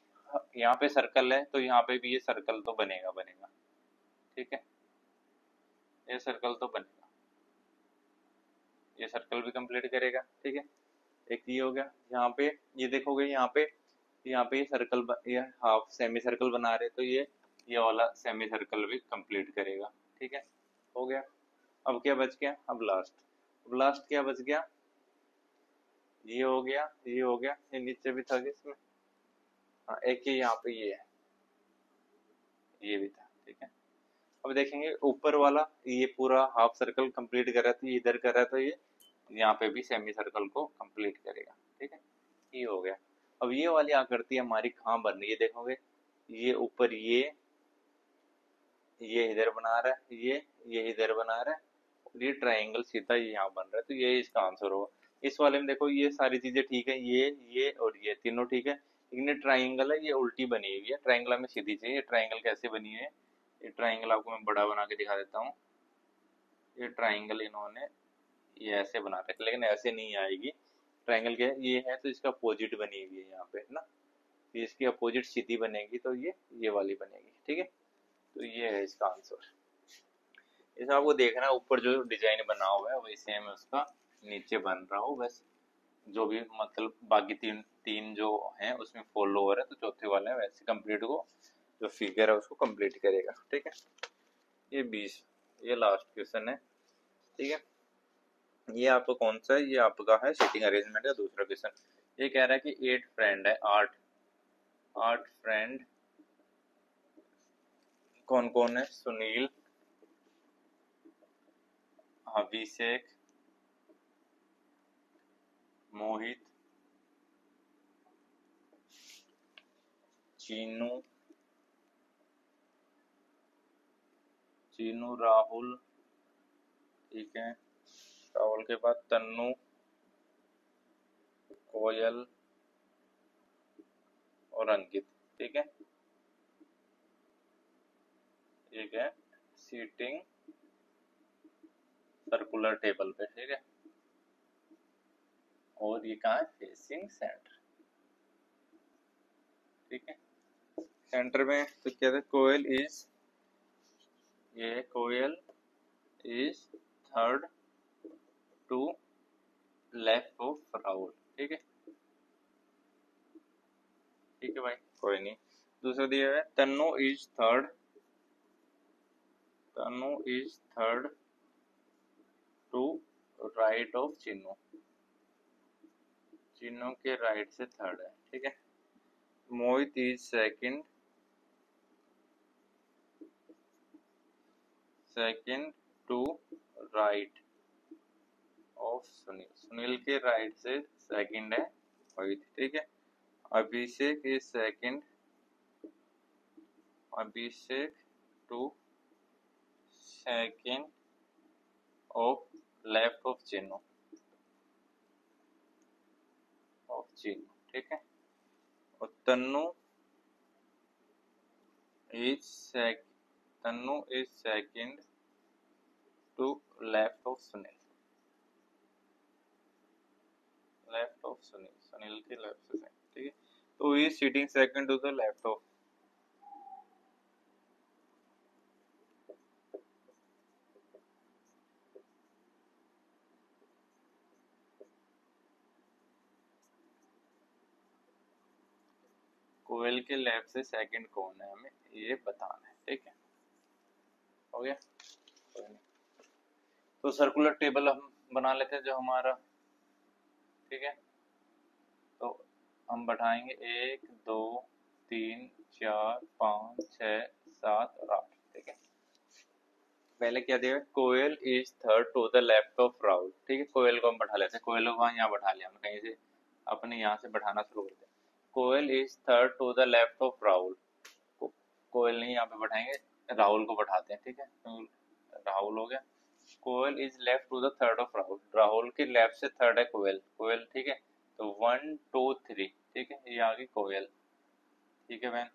Speaker 1: यहाँ पे सर्कल है तो यहाँ पे भी ये सर्कल तो बनेगा बनेगा, ठीक है, ये सर्कल तो बनेगा, ये सर्कल भी कंप्लीट करेगा, ठीक है। एक ये हो गया। यहाँ पे ये देखोगे, यहाँ पे ये सर्कल ये हाफ सेमी सर्कल बना रहे तो ये वाला सेमी सर्कल भी कंप्लीट करेगा, ठीक है। हो गया। अब क्या बच गया, अब लास्ट क्या बच गया, ये हो गया, ये हो गया, ये नीचे भी था इसमें, हाँ एक ही यहाँ पे ये है, ये भी था, ठीक है। अब देखेंगे ऊपर वाला ये पूरा हाफ सर्कल कंप्लीट कर रहा है तो ये इधर कर रहा है तो ये यहाँ पे भी सेमी सर्कल को कंप्लीट करेगा, ठीक है। ये हो गया। अब ये वाली आकृति हमारी कहाँ बन रही है, देखोगे ये ऊपर ये इधर बना रहा है, ये इधर बना रहा है, और ये ट्रायंगल सीधा ये यहाँ बन रहा है, तो ये इसका आंसर होगा। इस वाले में देखो ये सारी चीजें ठीक है, ये और ये तीनों ठीक है, लेकिन ये ट्रायंगल है, ये उल्टी बनी हुई है, ट्रायंगल में सीधी चाहिए। ये ट्रायंगल कैसे बनी है, ये ट्रायंगल आपको मैं बड़ा बना के दिखा देता हूँ। ये ट्रायंगल इन्होंने ये ऐसे बना रखा, लेकिन ऐसे नहीं आएगी। ट्रायंगल क्या है, ये है तो इसका अपोजिट बनी हुई है यहाँ पे, है ना, तो इसकी अपोजिट सीधी बनेगी तो ये वाली बनेगी, ठीक है। तो ये है इसका आंसर। इसमें आपको देखना है ऊपर जो डिजाइन बना हुआ है वही सेम उसका नीचे बन रहा हो, बस जो भी मतलब बाकी तीन तीन जो हैं उसमें फॉलो हो रहा है, तो चौथे वाले में वैसे कंप्लीट को जो फिगर है उसको कंप्लीट करेगा, ठीक है। ये 20, ये लास्ट क्वेश्चन है, ठीक है। ये आपका कौन सा है, ये आपका है सीटिंग अरेंजमेंट का दूसरा क्वेश्चन। ये कह रहा है कि 8 फ्रेंड है, आठ फ्रेंड कौन कौन है, सुनील, अभिषेक, मोहित, चीनू, राहुल, ठीक है, राहुल के बाद तन्नू, कोयल और अंकित, ठीक है। ठीक है, सीटिंग सर्कुलर टेबल पे, ठीक है। और ये कहाँ है, फेसिंग सेंटर, ठीक है। सेंटर में तो क्या था, Koyal is third to left of Rahul, ठीक है, ठीक है भाई, कोई नहीं। दूसरा दिया है Tannu is third to right of Chinnu, Chinnu के राइट से थर्ड है, ठीक है। Mohit is second to right of Sunil, Sunil के राइट से सेकंड है मोहित, ठीक है। Abhishek is to second of left of Chinnu, ठीक है। और Tannu is second to left of Sunil, Sunil के लेफ्ट से सेकंड, ठीक है। तो he sitting second to the left of, Koyal के लेफ्ट से सेकंड कौन है हमें ये बताना है, ठीक है। हो गया, तो सर्कुलर टेबल हम बना लेते हैं जो हमारा, ठीक है। हम बैठाएंगे 1 2 3 4 5 6 7 और 8, ठीक है। पहले क्या दिया, Koyal is third to the left of Rahul, ठीक है। कोयल को हम बैठा लेते हैं, कोयल को यहाँ बैठा लिया हमने, कहीं से अपने यहाँ से बैठाना शुरू करते हैं। Koyal is third to the left of Rahul, Koyal नहीं यहाँ पे बैठाएंगे, राहुल को बैठाते हैं, ठीक है। तो राहुल हो गया। Koyal is left to the third of Rahul, Rahul के लेफ्ट से थर्ड है कोयल, कोयल, ठीक है। तो 1 2 3, ठीक है, ये आ गई कोयल, ठीक है बहन।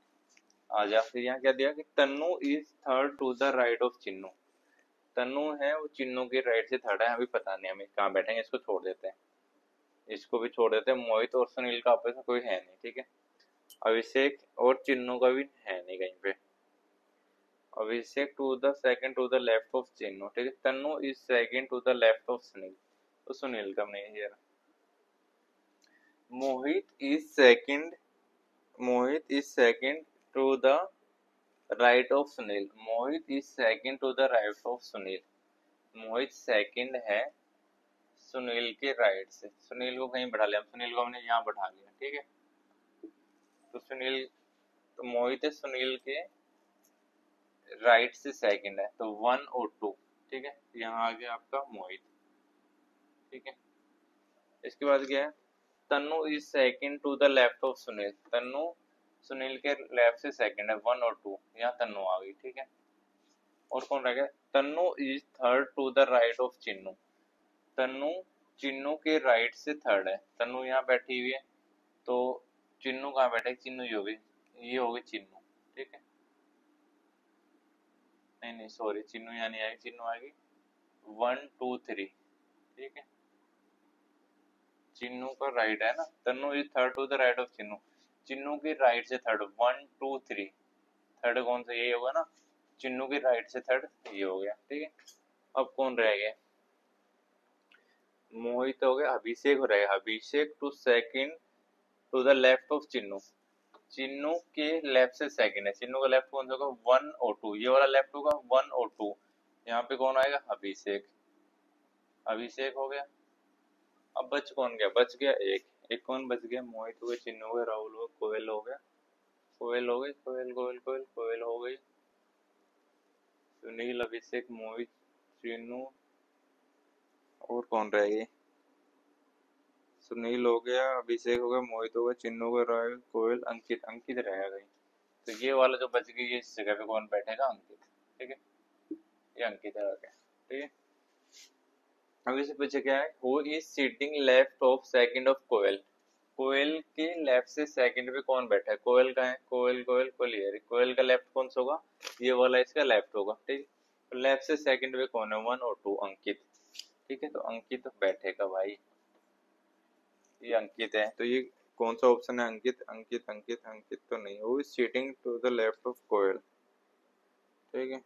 Speaker 1: आ जा, फिर यहाँ क्या दिया कि Tannu is third to the right of Chinnu, Tannu है वो चिन्नू के राइट से थर्ड है, अभी पता नहीं हमें कहाँ बैठेंगे, इसको छोड़ देते हैं, इसको भी छोड़ देते हैं। मोहित और सुनील का आपस में कोई है नहीं, ठीक है। अभिषेक और चिन्नू का भी है नहीं कहीं पे। Abhishek to the second to the left of Chinnu, ठीक है। Tannu is second to the left of Sunil, तो सुनील का नहीं है यार। Mohit is second, Mohit is second to the right of Sunil, Mohit is second to the right of Sunil, Mohit second है सुनील के राइट से, सुनील को कहीं बैठा लिया, सुनील को हमने यहाँ बैठा लिया, ठीक है। तो सुनील, तो मोहित है सुनील के राइट से सेकंड है, तो 1 और 2, ठीक है। यहाँ आ गया आपका मोहित, ठीक है। इसके बाद क्या है, Tannu is second to the left of Sunil, Tannu Sunil के लेफ्ट से सेकंड है, 1 और 2, यहाँ तन्नू आ गई, ठीक है। और कौन रह गया, Tannu is third to the right of Chinnu, Tannu Chinnu के राइट से थर्ड है, तन्नू यहाँ बैठी हुई है, तो चिन्नू कहाँ बैठे, चिन्नू ये होगी चिन्नू, ठीक है। नहीं नहीं सॉरी, चिन्नू यहाँ नहीं आएगी, चिन्नू आएगी 1 2 3, ठीक है। चिन्नू का राइट है ना, Tannu is third to the right of Chinnu, Chinnu के राइट से थर्ड, 1 2 3, थर्ड कौन सा, ये होगा ना, चिन्नू के राइट से थर्ड ये हो गया, ठीक है। अब कौन रह गया, मोहित हो गया, अभिषेक हो रहेगा, Abhishek to second to the left of Chinnu, Chinnu के लेफ्ट से सेकंड है, चिन्नू का लेफ्ट कौन सा होगा, 1 और 2, ये वाला लेफ्ट होगा 1 और 2, यहाँ पे कौन आएगा, अभिषेक, अभिषेक हो गया। अब बच कौन गया, बच गया एक, एक कौन बच गया, मोहित हो गया, चिन्नू हो गया, राहुल हो गया, कोयल हो गया, कोयल हो गई, कोयल कोयल कोयल कोयल हो गई, सुनील अभिषेक मोहित चिन्नू, और कौन रह गई, सुनील हो गया, अभिषेक हो गया, मोहित हो गया, चिन्नू हो गया, राहुल, कोयल, अंकित, अंकित रहेगा कहीं, तो ये वाला जो बच गई, इस जगह पे कौन बैठेगा, अंकित, ठीक है, ये अंकित आ गया, ठीक है। अब इसे पूछे क्या है, who is sitting left of second of Koyal, Koyal के लेफ्ट से सेकंड पे कौन बैठा है, कोयल का है, कोयल कोयल कोयल, कोयल का लेफ्ट कौन सा होगा, ये वाला इसका लेफ्ट होगा, ठीक है। तो लेफ्ट से सेकंड पे कौन है, 1 और 2, अंकित, ठीक है। तो अंकित बैठेगा भाई, ये अंकित है, तो ये कौन सा ऑप्शन है, अंकित, अंकित अंकित अंकित तो नहीं, वो is sitting to the left of Koyal, ठीक है।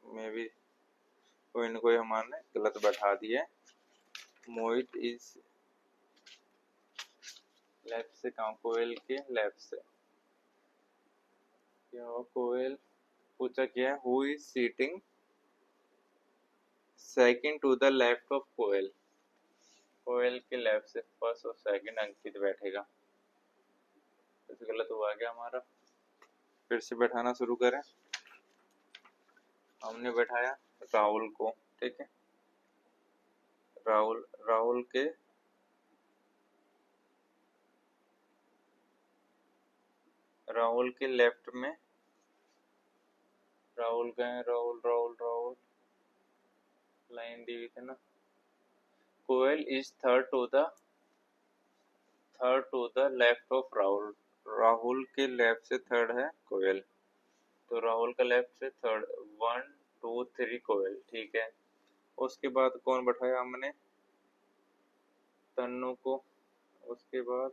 Speaker 1: मे भी कोई ना कोई हमारे गलत बैठा दिया, मोहित इज लेफ्ट से कहाँ, कोयल के लेफ्ट से क्या हो, कोयल पूछा क्या है, who is sitting second to the left of Koyal, Koyal के लेफ्ट से फर्स्ट और सेकंड अंकित बैठेगा, तो गलत हुआ क्या हमारा, फिर से बैठाना शुरू करें। हमने बैठाया राहुल को, ठीक है, राहुल, राहुल के लेफ्ट में, राहुल गए, राहुल राहुल राहुल लाइन दी हुई थी ना, Koyal is third to the left of Rahul, Rahul के लेफ्ट से थर्ड है कोयल, तो राहुल का लेफ्ट से थर्ड, 1 2 3 कोयल, ठीक है। उसके बाद कौन बैठाया हमने, तन्नू को, उसके बाद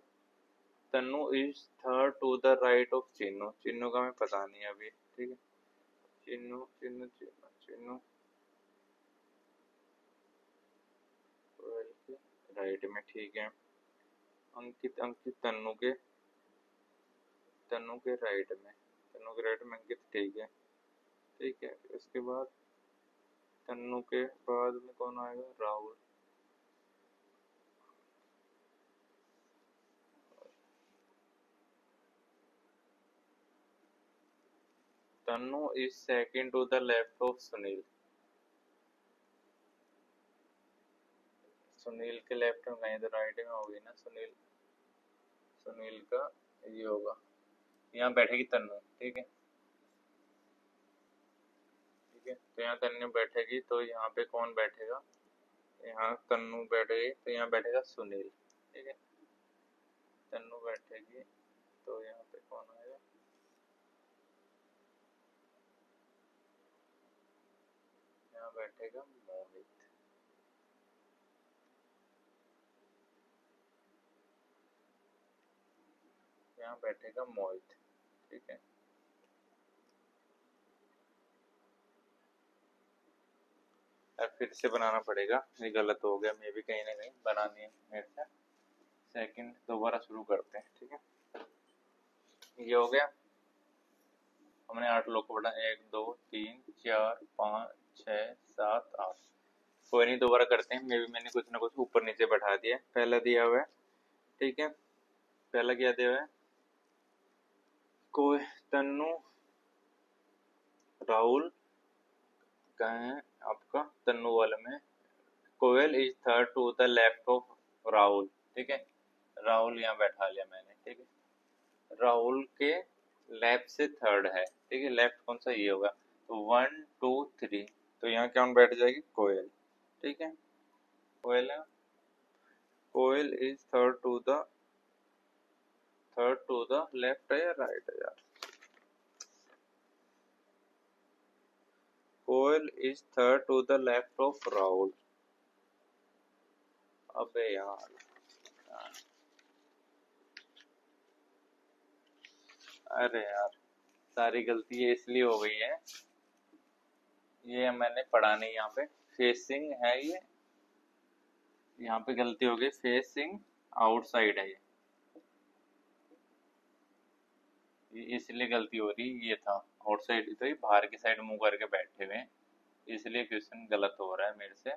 Speaker 1: Tannu is third to the right of Chinnu, Chinnu का हमें पता नहीं अभी, ठीक है, चिन्नू चिन्नू चिन्नू चिन्नू कोयल के राइट में, ठीक है। अंकित, अंकित तन्नू के राइट में, तन्नू के राइट में अंकित, ठीक है, ठीक है। उसके बाद तन्नू के बाद में कौन आएगा, Rahul, Tannu is second to the left of Sunil. Sunil के लेफ्ट में कहीं तो राइट में होगी ना सुनील। सुनील का ये होगा, यहाँ बैठेगी तन्नू, ठीक है। ठीक है, तो यहाँ तन्नू बैठेगी तो यहाँ पे कौन बैठेगा, यहाँ तन्नू बैठेगी तो यहाँ बैठेगा सुनील, ठीक है। तन्नू बैठेगी तो यहाँ पे कौन आएगा, यहाँ बैठेगा मोहित। यहाँ बैठेगा मोहित, ठीक है। अब फिर से बनाना पड़ेगा, ये गलत हो गया, मैं भी कहीं ना कहीं बनानी है मेरे से। सेकंड दोबारा शुरू करते हैं, ठीक है। ये हो गया, हमने 8 लोग को पढ़ा, 1 2 3 4 5 6 7 8। कोई नहीं, दोबारा करते हैं, मैंने कुछ ना कुछ ऊपर नीचे बैठा दिया। पहला दिया हुआ है, ठीक है। पहला क्या दिया हुआ है, कोई तन्नू राहुल कहाँ है आपका, तन्नू वाले में Koyal is third to the left of Rahul, ठीक है। राहुल यहाँ बैठा लिया मैंने, ठीक है। राहुल के लेफ्ट से थर्ड है, ठीक है। लेफ्ट कौन सा, ये होगा, तो 1 2 3, तो यहाँ कौन बैठ जाएगी, कोयल, ठीक है। कोयल है, Koyal is third to the left है या राइट है यार, Koyal is third to the left of Rahul. अबे यार, अरे यार, सारी गलती ये इसलिए हो गई है, ये मैंने पढ़ा नहीं यहाँ पे, फेसिंग है ये, यहाँ पे गलती हो गई, फेसिंग आउटसाइड है ये इसलिए गलती हो रही, ये था आउटसाइड, तो ये बाहर की साइड मुंह करके बैठे हुए हैं, इसलिए क्वेश्चन गलत हो रहा है मेरे से,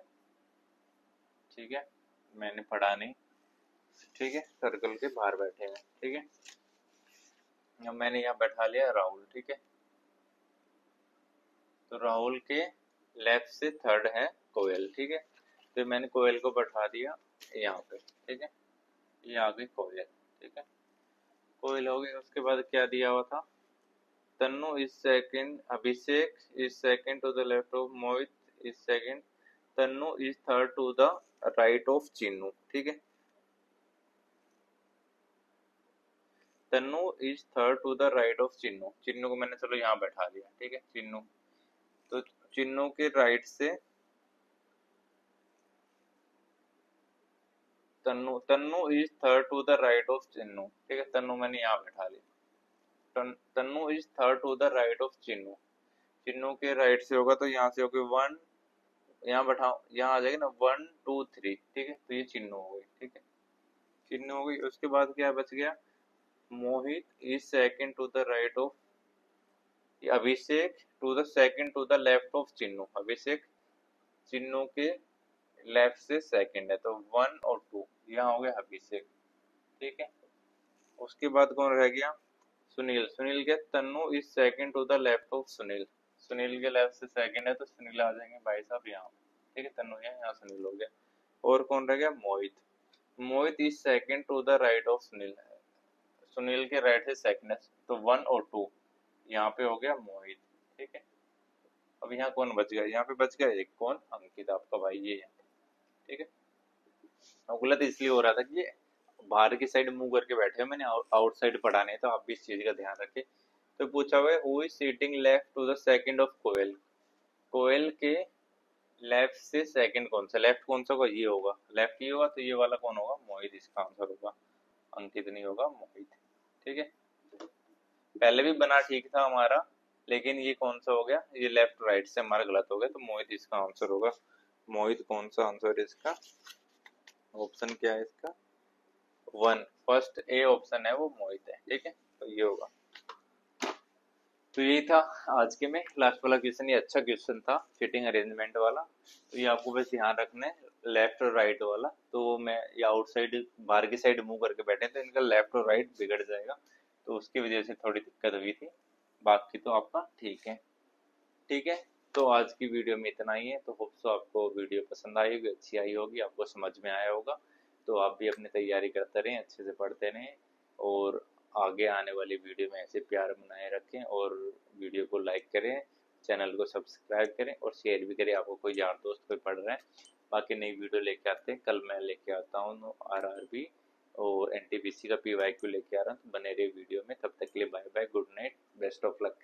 Speaker 1: ठीक है। मैंने पढ़ा नहीं, ठीक है, सर्कल के बाहर बैठे हैं, ठीक है। मैंने यहाँ बैठा लिया राहुल, ठीक है। तो राहुल के लेफ्ट से थर्ड है कोयल, ठीक है। तो मैंने कोयल को बैठा दिया यहाँ पे, ठीक है। ये आ गई कोयल, ठीक है। कोयल हो गई, उसके बाद क्या दिया हुआ था, Tannu is second, Abhishek is second to the left of Mohit, is second, Tannu is third to the right of Chinnu, ठीक है। Tannu is third to the right of Chinnu, Chinnu को मैंने चलो यहाँ बैठा दिया, ठीक है। चिन्नू, तो चिन्नू के राइट से Tannu, Tannu is third to the right of Chinnu, ठीक है। तन्नू मैंने यहाँ बैठा लिया, Tannu is third to the right of Chinnu, Chinnu के राइट से होगा तो यहाँ से होगी 1, यहाँ बैठाओ, यहाँ आ जाएगी ना 1 2 3, ठीक है। तो ये चिन्नू हो गई, ठीक है, चिन्नू हो गई। उसके बाद क्या बच गया, Mohit is second to the right of, Abhishek to the second to the left of Chinnu, Abhishek Chinnu के लेफ्ट से सेकंड है, तो 1 और 2, यहाँ हो गया अभिषेक, ठीक है। उसके बाद कौन रह गया, सुनील, सुनील के Tannu is second to the left of Sunil, Sunil के लेफ्ट से सेकंड है तो सुनील आ जाएंगे भाई साहब यहाँ, ठीक है। तन्नू यहाँ सुनील हो गया। और कौन रह गया, Mohit, Mohit is second to the right of Sunil, Sunil के राइट से सेकंड है तो 1 और 2, यहाँ पे हो गया मोहित, ठीक है। अब यहाँ कौन बच गया, यहाँ पे बच गया एक, कौन, अंकित आपका भाई, ये है, ठीक है। गलत इसलिए हो रहा था कि बाहर की साइड मुंह करके बैठे हैं, मैंने आउटसाइड पढ़ा नहीं, तो आप भी इस चीज का ध्यान रखें। तो पूछा हुआ है who is sitting left to the second of Koyal, Koyal के लेफ्ट से सेकंड कौन सा, लेफ्ट कौन सा होगा, ये होगा, लेफ्ट ये होगा, तो ये वाला कौन होगा, मोहित, इसका आंसर होगा, अंकित नहीं होगा, मोहित, ठीक है। पहले भी बना ठीक था हमारा, लेकिन ये कौन सा हो गया, ये लेफ्ट राइट से हमारा गलत हो गया, तो मोहित इसका आंसर होगा। मोहित कौन सा आंसर है इसका, ऑप्शन क्या है इसका, 1, फर्स्ट ए ऑप्शन है वो मोहित है, ठीक है। तो ये होगा, तो यही था आज के में लास्ट वाला क्वेश्चन, ये अच्छा क्वेश्चन था फिटिंग अरेंजमेंट वाला। तो ये आपको बस ध्यान रखना है, लेफ्ट और राइट वाला, तो मैं ये आउटसाइड बाहर की साइड मूव करके बैठे तो इनका लेफ्ट और राइट बिगड़ जाएगा, तो उसकी वजह से थोड़ी दिक्कत हुई थी। बाकी तो आपका ठीक है। ठीक है, तो आज की वीडियो में इतना ही है। तो होप सो आपको वीडियो पसंद आई होगी, अच्छी आई होगी, आपको समझ में आया होगा। तो आप भी अपनी तैयारी करते रहें, अच्छे से पढ़ते रहें, और आगे आने वाली वीडियो में ऐसे प्यार बनाए रखें, और वीडियो को लाइक करें, चैनल को सब्सक्राइब करें और शेयर भी करें। आपको कोई यार दोस्त कोई पढ़ रहा है, बाकी नई वीडियो लेके आते हैं। कल मैं लेके आता हूँ RRB और NTPC का PYQ लेके आ रहा हूँ। तो बने रहिए वीडियो में, तब तक के लिए bye bye, good night, best of luck.